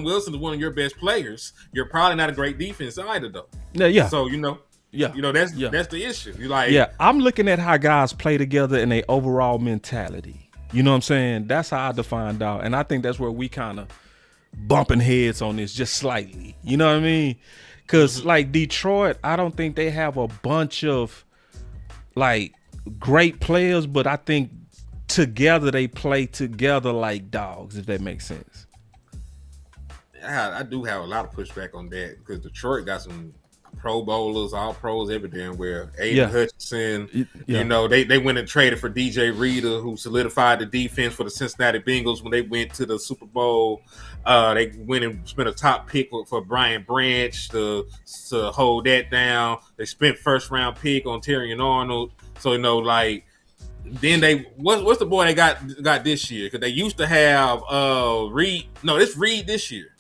Wilson is one of your best players, you're probably not a great defense either, though. Yeah. So that's the issue. You like, I'm looking at how guys play together and their overall mentality. You know what I'm saying? That's how I define dog, and I think that's where we kind of bumping heads on this just slightly. You know what I mean? Because like Detroit, I don't think they have a bunch of like great players, but I think together they play together like dogs, if that makes sense. I do have a lot of pushback on that because Detroit got some Pro Bowlers, all pros, every damn where. Aiden Hutchinson, you know, they went and traded for DJ Reader, who solidified the defense for the Cincinnati Bengals when they went to the Super Bowl. They went and spent a top pick for Brian Branch to hold that down. They spent first round pick on Terrion Arnold. So, you know, like, then what's the boy they got this year? Because they used to have Reed. No, it's Reed this year.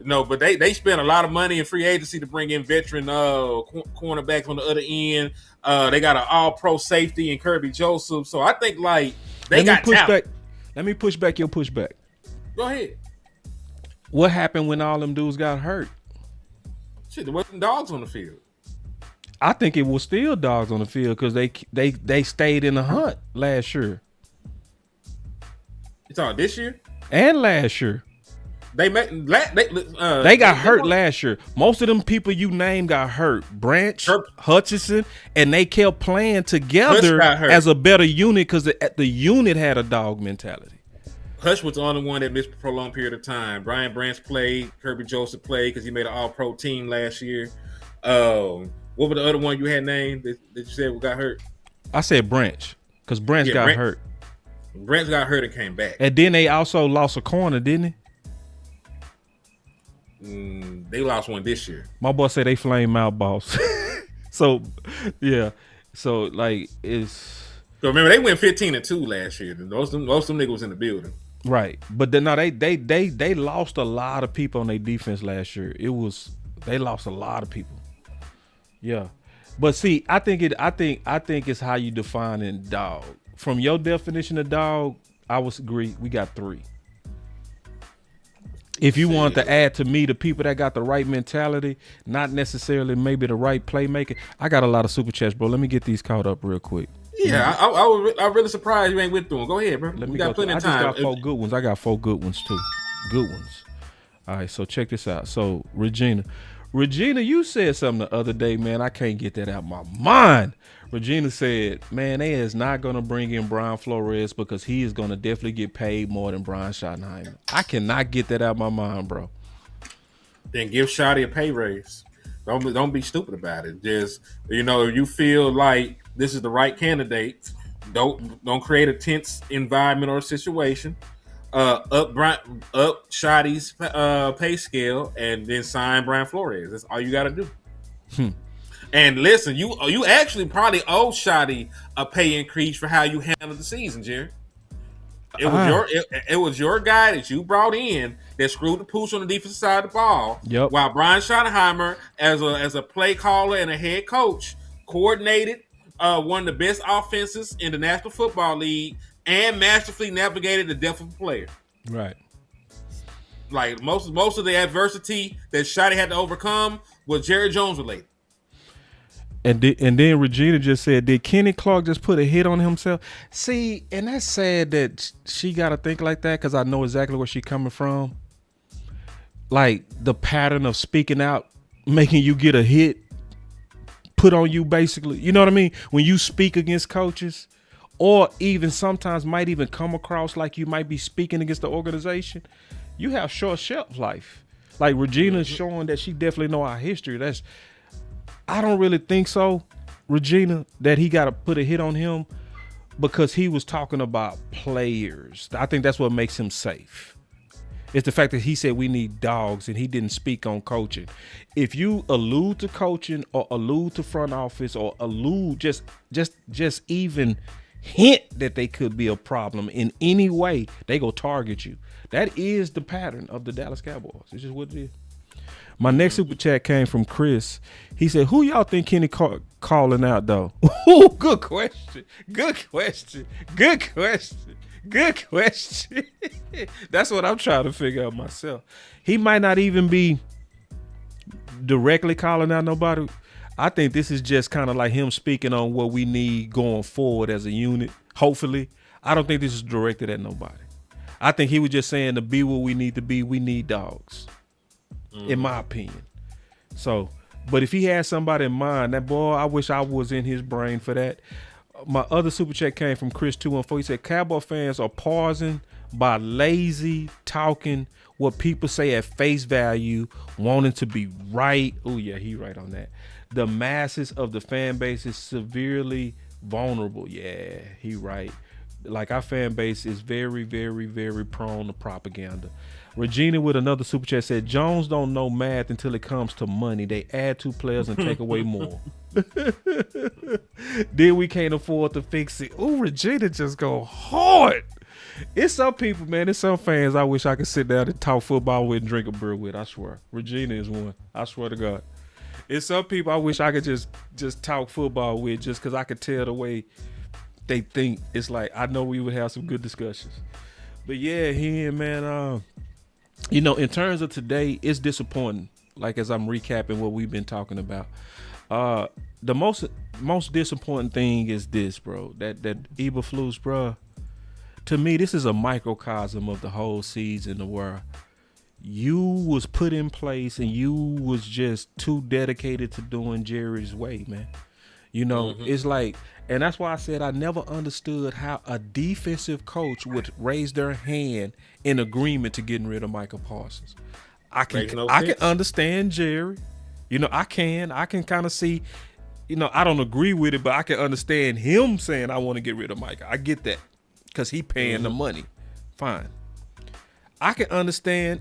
No, but they spent a lot of money in free agency to bring in veteran cornerbacks on the other end. They got an all-pro safety in Kirby Joseph. So I think like they got talent. Let me push back your pushback. Go ahead. What happened when all them dudes got hurt? Shit, there wasn't dogs on the field. I think it was still dogs on the field because they stayed in the hunt last year. You talking this year? And last year. They got hurt last year. Most of them people you named got hurt. Branch, Hutchinson, and they kept playing together as a better unit because the unit had a dog mentality. Hush was the only one that missed a prolonged period of time. Brian Branch played. Kirby Joseph played because he made an all-pro team last year. What was the other one you had named that you said got hurt? I said Branch because Branch got hurt. Branch got hurt and came back. And then they also lost a corner, didn't they? They lost one this year. My boy said they flame out, boss. So, yeah. So like it's So remember they went 15-2 last year. Most of them niggas was in the building. right. But then no, they lost a lot of people on their defense last year. They lost a lot of people. Yeah. But see, I think it's how you define in dog. From your definition of dog, I would agree we got 3. If you want to add to me the people that got the right mentality, not necessarily maybe the right playmaker, I got a lot of super chats, bro. Let me get these caught up real quick. Yeah, I'm really surprised you ain't with them. Go ahead, bro. We got plenty of time. I just got 4 good ones. I got 4 good ones too. Good ones. All right, so check this out. So Regina, you said something the other day, man. I can't get that out of my mind. Regina said, man, they is not going to bring in Brian Flores because he is going to definitely get paid more than Brian Schottenheimer. I cannot get that out of my mind, bro. Then give Shotty a pay raise. Don't be stupid about it. Just, you feel like this is the right candidate. Don't create a tense environment or situation. Up Shotty's pay scale and then sign Brian Flores. That's all you got to do. And listen, you actually probably owe Shotty a pay increase for how you handled the season, Jerry. It was your guy that you brought in that screwed the pooch on the defensive side of the ball. Yep. While Brian Schottenheimer, as a play caller and a head coach, coordinated one of the best offenses in the National Football League and masterfully navigated the depth of a player. Right. Like most of the adversity that Shotty had to overcome was Jerry Jones related. And then Regina just said, did Kenny Clark just put a hit on himself? See, and that's sad that she got to think like that because I know exactly where she's coming from. Like the pattern of speaking out, making you get a hit put on you basically. You know what I mean? When you speak against coaches or even sometimes might even come across like you might be speaking against the organization, you have short shelf life. Like Regina's showing that she definitely know our history. I don't really think so, Regina, that he got to put a hit on him because he was talking about players. I think that's what makes him safe. It's the fact that he said we need dogs and he didn't speak on coaching. If you allude to coaching or allude to front office or allude just even hint that they could be a problem in any way, they go target you. That is the pattern of the Dallas Cowboys. It's just what it is. My next super chat came from Chris. He said, who y'all think Kenny calling out, though? Ooh, good question. That's what I'm trying to figure out myself. He might not even be directly calling out nobody. I think this is just kind of like him speaking on what we need going forward as a unit, hopefully. I don't think this is directed at nobody. I think he was just saying to be what we need to be, we need dogs. In my opinion. So, but if he had somebody in mind, that boy, I wish I was in his brain for that. My other super chat came from Chris 214. He said, Cowboy fans are pausing by lazy talking what people say at face value, wanting to be right. Oh yeah, he right on that. The masses of the fan base is severely vulnerable. Yeah, he right. Like our fan base is very, very, very prone to propaganda. Regina with another super chat said, Jones don't know math until it comes to money. They add 2 players and take away more. Then we can't afford to fix it. Ooh, Regina just go hard. It's some people, man. It's some fans I wish I could sit down and talk football with and drink a beer with. I swear. Regina is one. I swear to God. It's some people I wish I could just talk football with just because I could tell the way they think. It's like I know we would have some good discussions. But yeah, man, in terms of today, it's disappointing. Like as I'm recapping what we've been talking about, the most disappointing thing is this, bro. That Eberflus, bro. To me, this is a microcosm of the whole season, where you was put in place and you was just too dedicated to doing Jerry's way, man. It's like, and that's why I said I never understood how a defensive coach would raise their hand in agreement to getting rid of Micah Parsons. I can understand Jerry. I can kind of see, I don't agree with it, but I can understand him saying I want to get rid of Micah. I get that because he paying the money. Fine. I can understand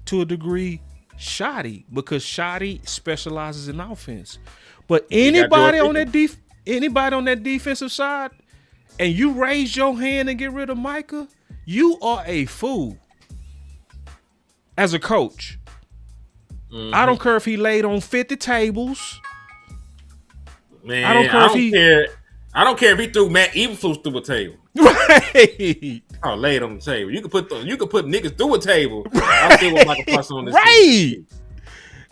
to a degree Shotty because Shotty specializes in offense. But anybody on that defensive side, and you raise your hand and get rid of Micah, you are a fool as a coach. Mm-hmm. I don't care if he laid on 50 tables. Man, I don't care if he threw Matt Eberflus through a table. Right. Oh, lay it on the table. You could put niggas through a table. Right. I still want Micah Parsons on this team.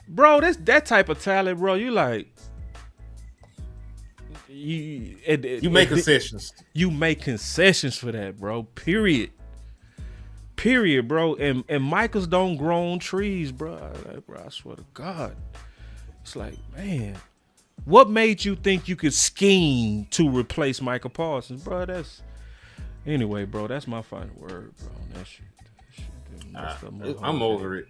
Bro, that's that type of talent, bro. You like you make concessions. You make concessions for that, bro. Period, bro. And Micahs don't grow on trees, bro. I swear to God. It's like, man, what made you think you could scheme to replace Micah Parsons, bro? Anyway, bro. That's my final word, bro. That shit I'm over it.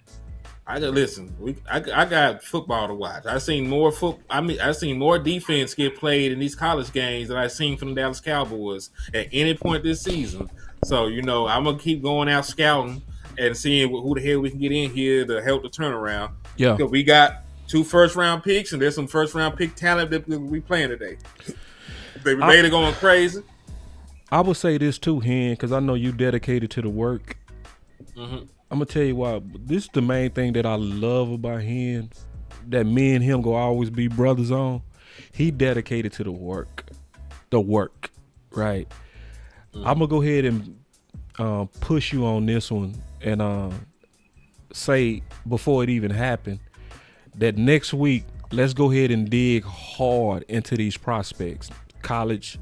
I got football to watch. I've seen more defense get played in these college games than I've seen from the Dallas Cowboys at any point this season. So, I'm gonna keep going out scouting and seeing who the hell we can get in here to help the turnaround. Yeah, because we got 2 first-round picks and there's some first-round pick talent that we playing today. They made it going crazy. I would say this too, Hen, because I know you dedicated to the work. Mm-hmm. I'm gonna tell you why. This is the main thing that I love about him, that me and him go always be brothers on. He dedicated to the work, right? Mm-hmm. I'm gonna go ahead and push you on this one and say before it even happened that next week let's go ahead and dig hard into these prospects, college.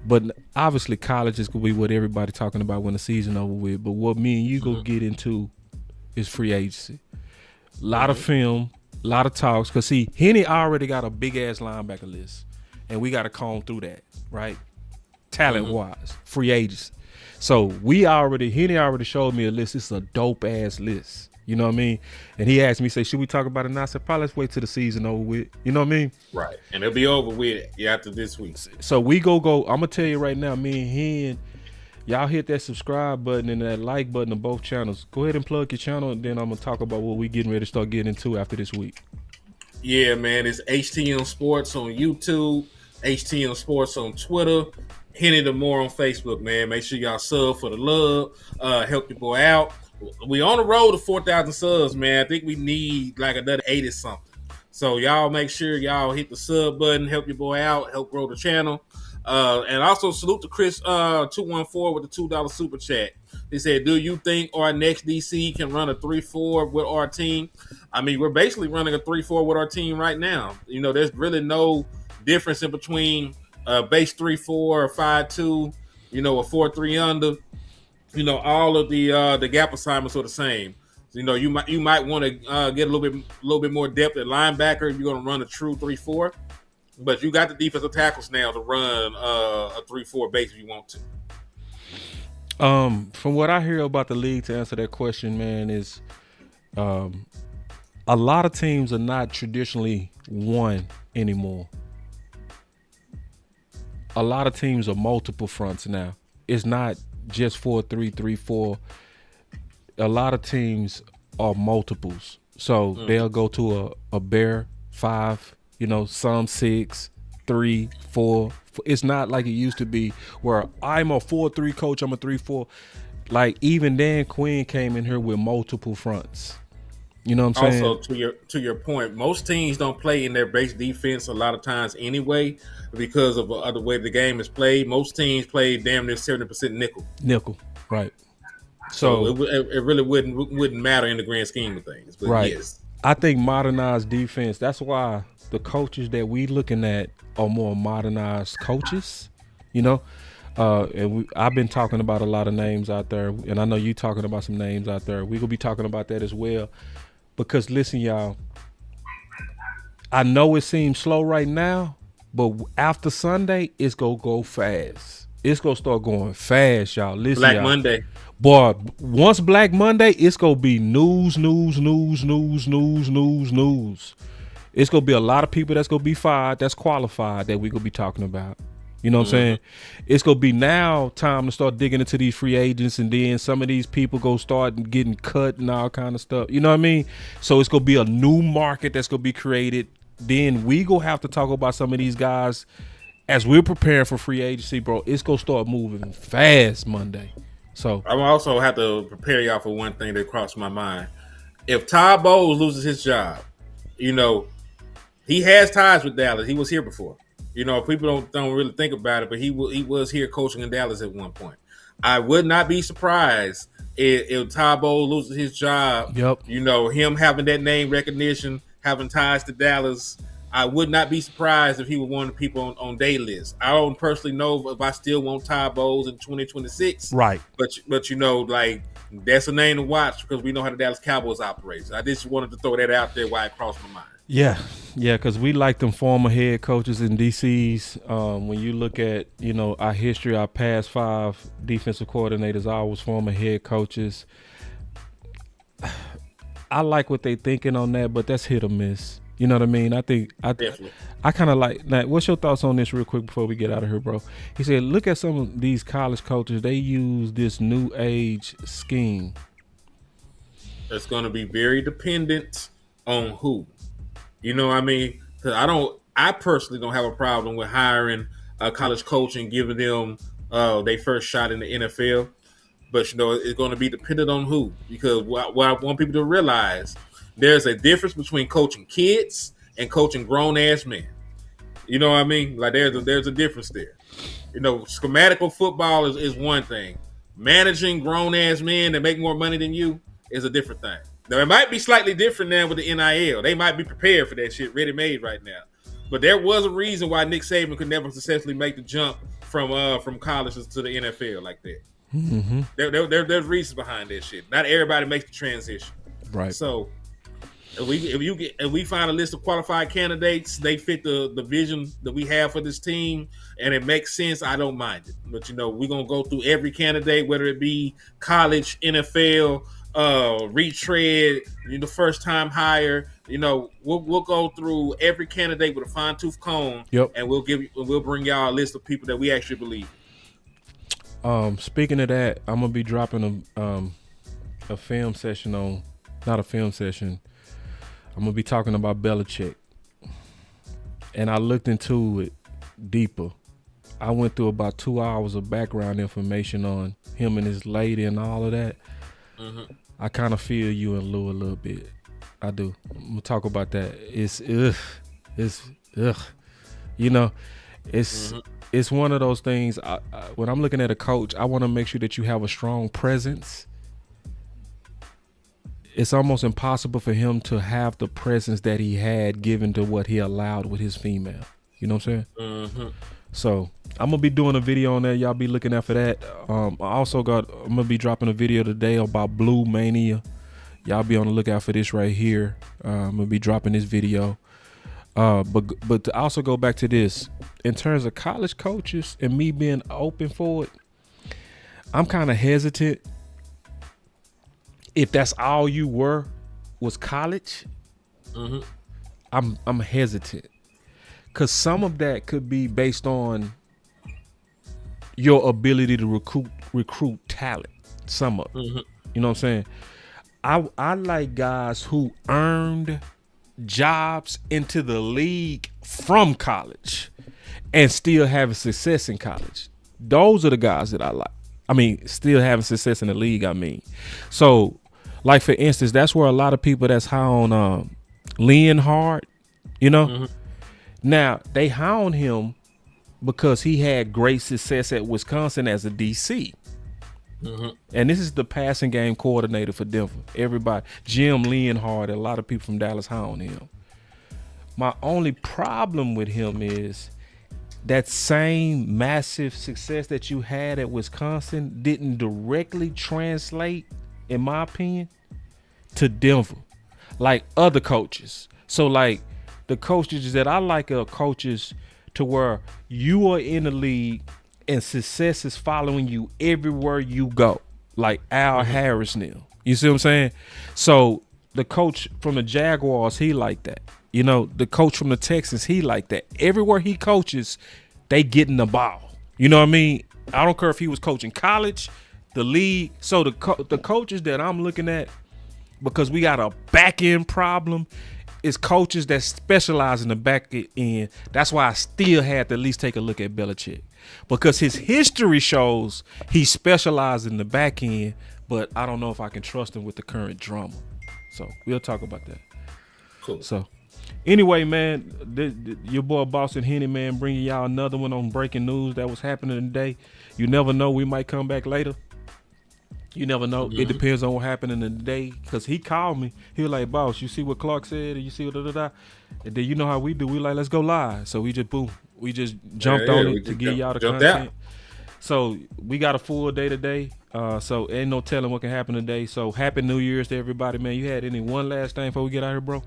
But obviously, college is going to be what everybody talking about when the season over with. But what me and you go get into is free agency. A lot of film, a lot of talks. Because, see, Henny already got a big-ass linebacker list. And we got to comb through that, right? Talent-wise, free agency. So, Henny already showed me a list. It's a dope-ass list. You know what I mean? And he asked me, say, should we talk about it now? I said, probably let's wait till the season over with. You know what I mean? Right. And it'll be over with after this week. So we go. I'm going to tell you right now, me and Hen, y'all hit that subscribe button and that like button on both channels. Go ahead and plug your channel, and then I'm going to talk about what we getting ready to start getting into after this week. Yeah, man. It's HTM Sports on YouTube, HTM Sports on Twitter, Henny the More on Facebook, man. Make sure y'all sub for the love. Help your boy out. We on the road to 4,000 subs, man. I think we need like another 80 something. So y'all make sure y'all hit the sub button, help your boy out, help grow the channel. And also salute to Chris 214 with the $2 super chat. He said, do you think our next DC can run a 3-4 with our team? I mean, we're basically running a 3-4 with our team right now. There's really no difference in between base 3-4 or 5-2, a 4-3 under. All of the gap assignments are the same. So, you might want to get a little bit more depth at linebacker if you're going to run a true 3-4. But you got the defensive tackles now to run a 3-4 base if you want to. From what I hear about the league, to answer that question, man, is a lot of teams are not traditionally one anymore. A lot of teams are multiple fronts now. It's not just 4-3-3-4. A lot of teams are multiples. So they'll go to a bear 5, some 6, 3, 4. It's not like it used to be where I'm a 4-3 coach, I'm a 3-4. Like even Dan Quinn came in here with multiple fronts. You know what I'm saying? Also, to your point, most teams don't play in their base defense a lot of times anyway because of the way the game is played. Most teams play damn near 70% nickel. Nickel, right. So it really wouldn't matter in the grand scheme of things. But right. Yes. I think modernized defense, that's why the coaches that we looking at are more modernized coaches, I've been talking about a lot of names out there, and I know you talking about some names out there. We're going to be talking about that as well. Because listen, y'all, I know it seems slow right now, but after Sunday, it's going to go fast. It's going to start going fast, y'all. Listen, Black y'all. Monday. Boy, once Black Monday, it's going to be news. It's going to be a lot of people that's going to be fired, that's qualified, that we're going to be talking about. You know what I'm saying? It's going to be now time to start digging into these free agents, and then some of these people go start getting cut and all kind of stuff. You know what I mean? So it's going to be a new market that's going to be created then we go have to talk about some of these guys as we're preparing for free agency, bro. It's gonna start moving fast Monday. So I also have to prepare y'all for one thing that crossed my mind. If Todd Bowles loses his job, you know, he has ties with Dallas. He was here before. You know, people don't really think about it, but he was here coaching in Dallas at one point. I would not be surprised if Todd Bowles loses his job. Yep. You know, him having that name recognition, having ties to Dallas. I would not be surprised if he was one of the people on day list. I don't personally know if I still want Todd Bowles in 2026. Right. But you know, like, that's a name to watch because we know how the Dallas Cowboys operate. I just wanted to throw that out there while it crossed my mind. Yeah, because we like them former head coaches in DCs. When you look at, you know, our history, our past 5 defensive coordinators are always former head coaches. I like what they thinking on that, but that's hit or miss. You know what I mean? I kind of like. Now, what's your thoughts on this real quick before we get out of here, bro? He said, look at some of these college coaches. They use this new age scheme. It's going to be very dependent on who. You know what I mean? Because I personally don't have a problem with hiring a college coach and giving them their first shot in the NFL. But, you know, it's going to be dependent on who. Because what I want people to realize, there's a difference between coaching kids and coaching grown-ass men. You know what I mean? Like, there's a difference there. You know, schematical football is one thing. Managing grown-ass men that make more money than you is a different thing. Now, it might be slightly different now with the NIL. They might be prepared for that shit, ready-made right now. But there was a reason why Nick Saban could never successfully make the jump from college to the NFL like that. Mm-hmm. There's reasons behind that shit. Not everybody makes the transition. Right. So if we find a list of qualified candidates, they fit the vision that we have for this team, and it makes sense, I don't mind it. But, you know, we're going to go through every candidate, whether it be college, NFL, retread, you know, first time hire. You know, we'll go through every candidate with a fine tooth comb. Yep. And we'll bring y'all a list of people that we actually believe. Speaking of that, I'm gonna be dropping a film session not a film session. I'm gonna be talking about Belichick, and I looked into it deeper. I went through about 2 hours of background information on him and his lady and all of that. Mm-hmm. I kind of feel you and Lou a little bit. I do. I'm gonna talk about that. It's ugh. You know, it's one of those things. When I'm looking at a coach, I want to make sure that you have a strong presence. It's almost impossible for him to have the presence that he had given to what he allowed with his female. You know what I'm saying? Mm-hmm. So I'm gonna be doing a video on that. Y'all be looking out for that. I'm gonna be dropping a video today about Blue Mania. Y'all be on the lookout for this right here. I'm gonna be dropping this video. But to also go back to this, in terms of college coaches and me being open for it, I'm kind of hesitant. If that's all you was college, mm-hmm. I'm hesitant, because some of that could be based on your ability to recruit talent. Some of it, mm-hmm. You know what I'm saying? I like guys who earned jobs into the league from college and still having success in college. Those are the guys that I like. I mean, still having success in the league, I mean. So, like, for instance, that's where a lot of people that's high on Leonhard, you know? Mm-hmm. Now, they hound him because he had great success at Wisconsin as a DC. Mm-hmm. And this is the passing game coordinator for Denver. Everybody, Jim Leonhard, a lot of people from Dallas hound him. My only problem with him is that same massive success that you had at Wisconsin didn't directly translate, in my opinion, to Denver, like other coaches. So, like, the coaches that I like are coaches to where you are in the league and success is following you everywhere you go, like Al Harris now. You see what I'm saying? So the coach from the Jaguars, he like that. You know, the coach from the Texans, he like that. Everywhere he coaches, they getting the ball. You know what I mean? I don't care if he was coaching college, the league. So the coaches that I'm looking at, because we got a back end problem, it's coaches that specialize in the back end. That's why I still had to at least take a look at Belichick, because his history shows he specialized in the back end, but I don't know if I can trust him with the current drama. So we'll talk about that. Cool. So anyway, man, your boy Boston Henny, man, bringing y'all another one on breaking news that was happening today. You never know, we might come back later. You never know. It depends on what happened in the day. Because he called me. He was like, boss, you see what Clark said? And you see what da-da-da? And then you know how we do. We like, let's go live. So we just, boom. We just jumped on it to give y'all the content. So we got a full day today. So ain't no telling what can happen today. So happy New Year's to everybody, man. You had any one last thing before we get out here, bro?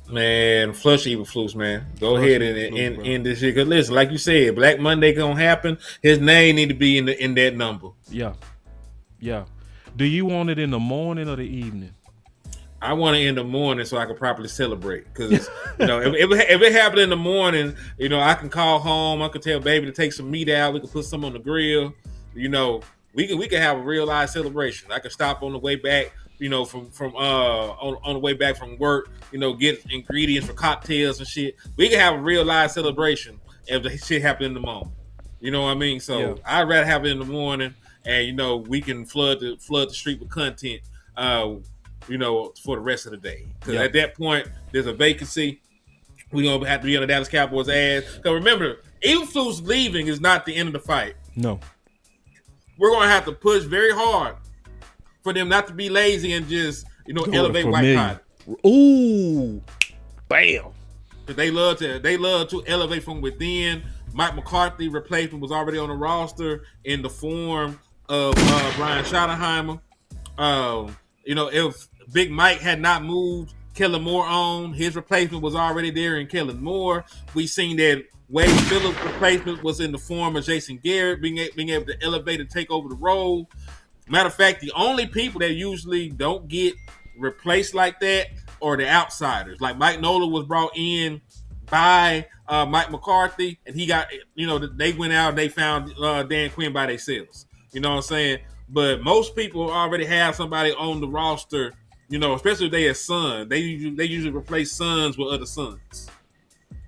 Man, flush Eberflus, man. Go ahead and end this year. Because listen, like you said, Black Monday gonna happen. His name need to be in that number. Yeah. Yeah. Do you want it in the morning or the evening? I want it in the morning so I can properly celebrate. Because if it happened in the morning, I can call home. I can tell baby to take some meat out. We can put some on the grill. We can have a real live celebration. I can stop on the way back. On the way back from work. Get ingredients for cocktails and shit. We can have a real live celebration if the shit happened in the moment. You know what I mean? So yeah. I'd rather have it in the morning. And we can flood the street with content, for the rest of the day. Because at that point, there's a vacancy. We're gonna have to be on the Dallas Cowboys' ass. Because remember, Eberflus leaving is not the end of the fight. No, we're gonna have to push very hard for them not to be lazy and just elevate white cotton. Ooh, bam! Because they love to elevate from within. Mike McCarthy replacement was already on the roster in the form of Brian Schottenheimer. If Big Mike had not moved Kellen Moore on, his replacement was already there in Kellen Moore. We seen that Wade Phillips' replacement was in the form of Jason Garrett being able to elevate and take over the role. Matter of fact, the only people that usually don't get replaced like that are the outsiders. Like Mike Nolan was brought in by Mike McCarthy, and he got, they went out and they found Dan Quinn by themselves. You know what I'm saying? But most people already have somebody on the roster, especially if they have sons. They usually replace sons with other sons.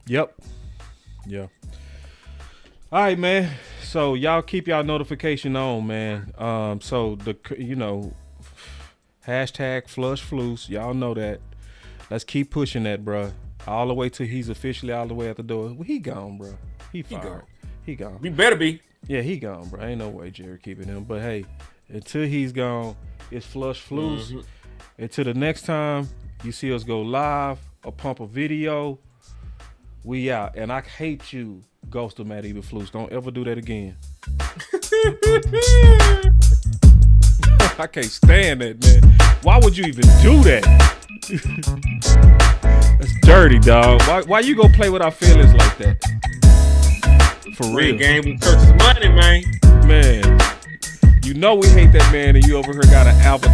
Yep. Yeah. All right, man. So y'all keep y'all notification on, man. So the hashtag flush flus. Y'all know that. Let's keep pushing that, bro. All the way till he's officially all the way at the door. Well, he gone, bro. He fired. He gone. We better be. Yeah, he gone, bro. Ain't no way Jerry keeping him. But hey, until he's gone, it's flush flus. Mm-hmm. Until the next time you see us go live or pump a video, we out. And I hate you, Ghost of Matt Eberflus. Don't ever do that again. I can't stand that, man. Why would you even do that? That's dirty, dog. Why you gonna play with our feelings like that? For real. Game with Kirk's money, man. Man, we hate that man, and you over here got an album.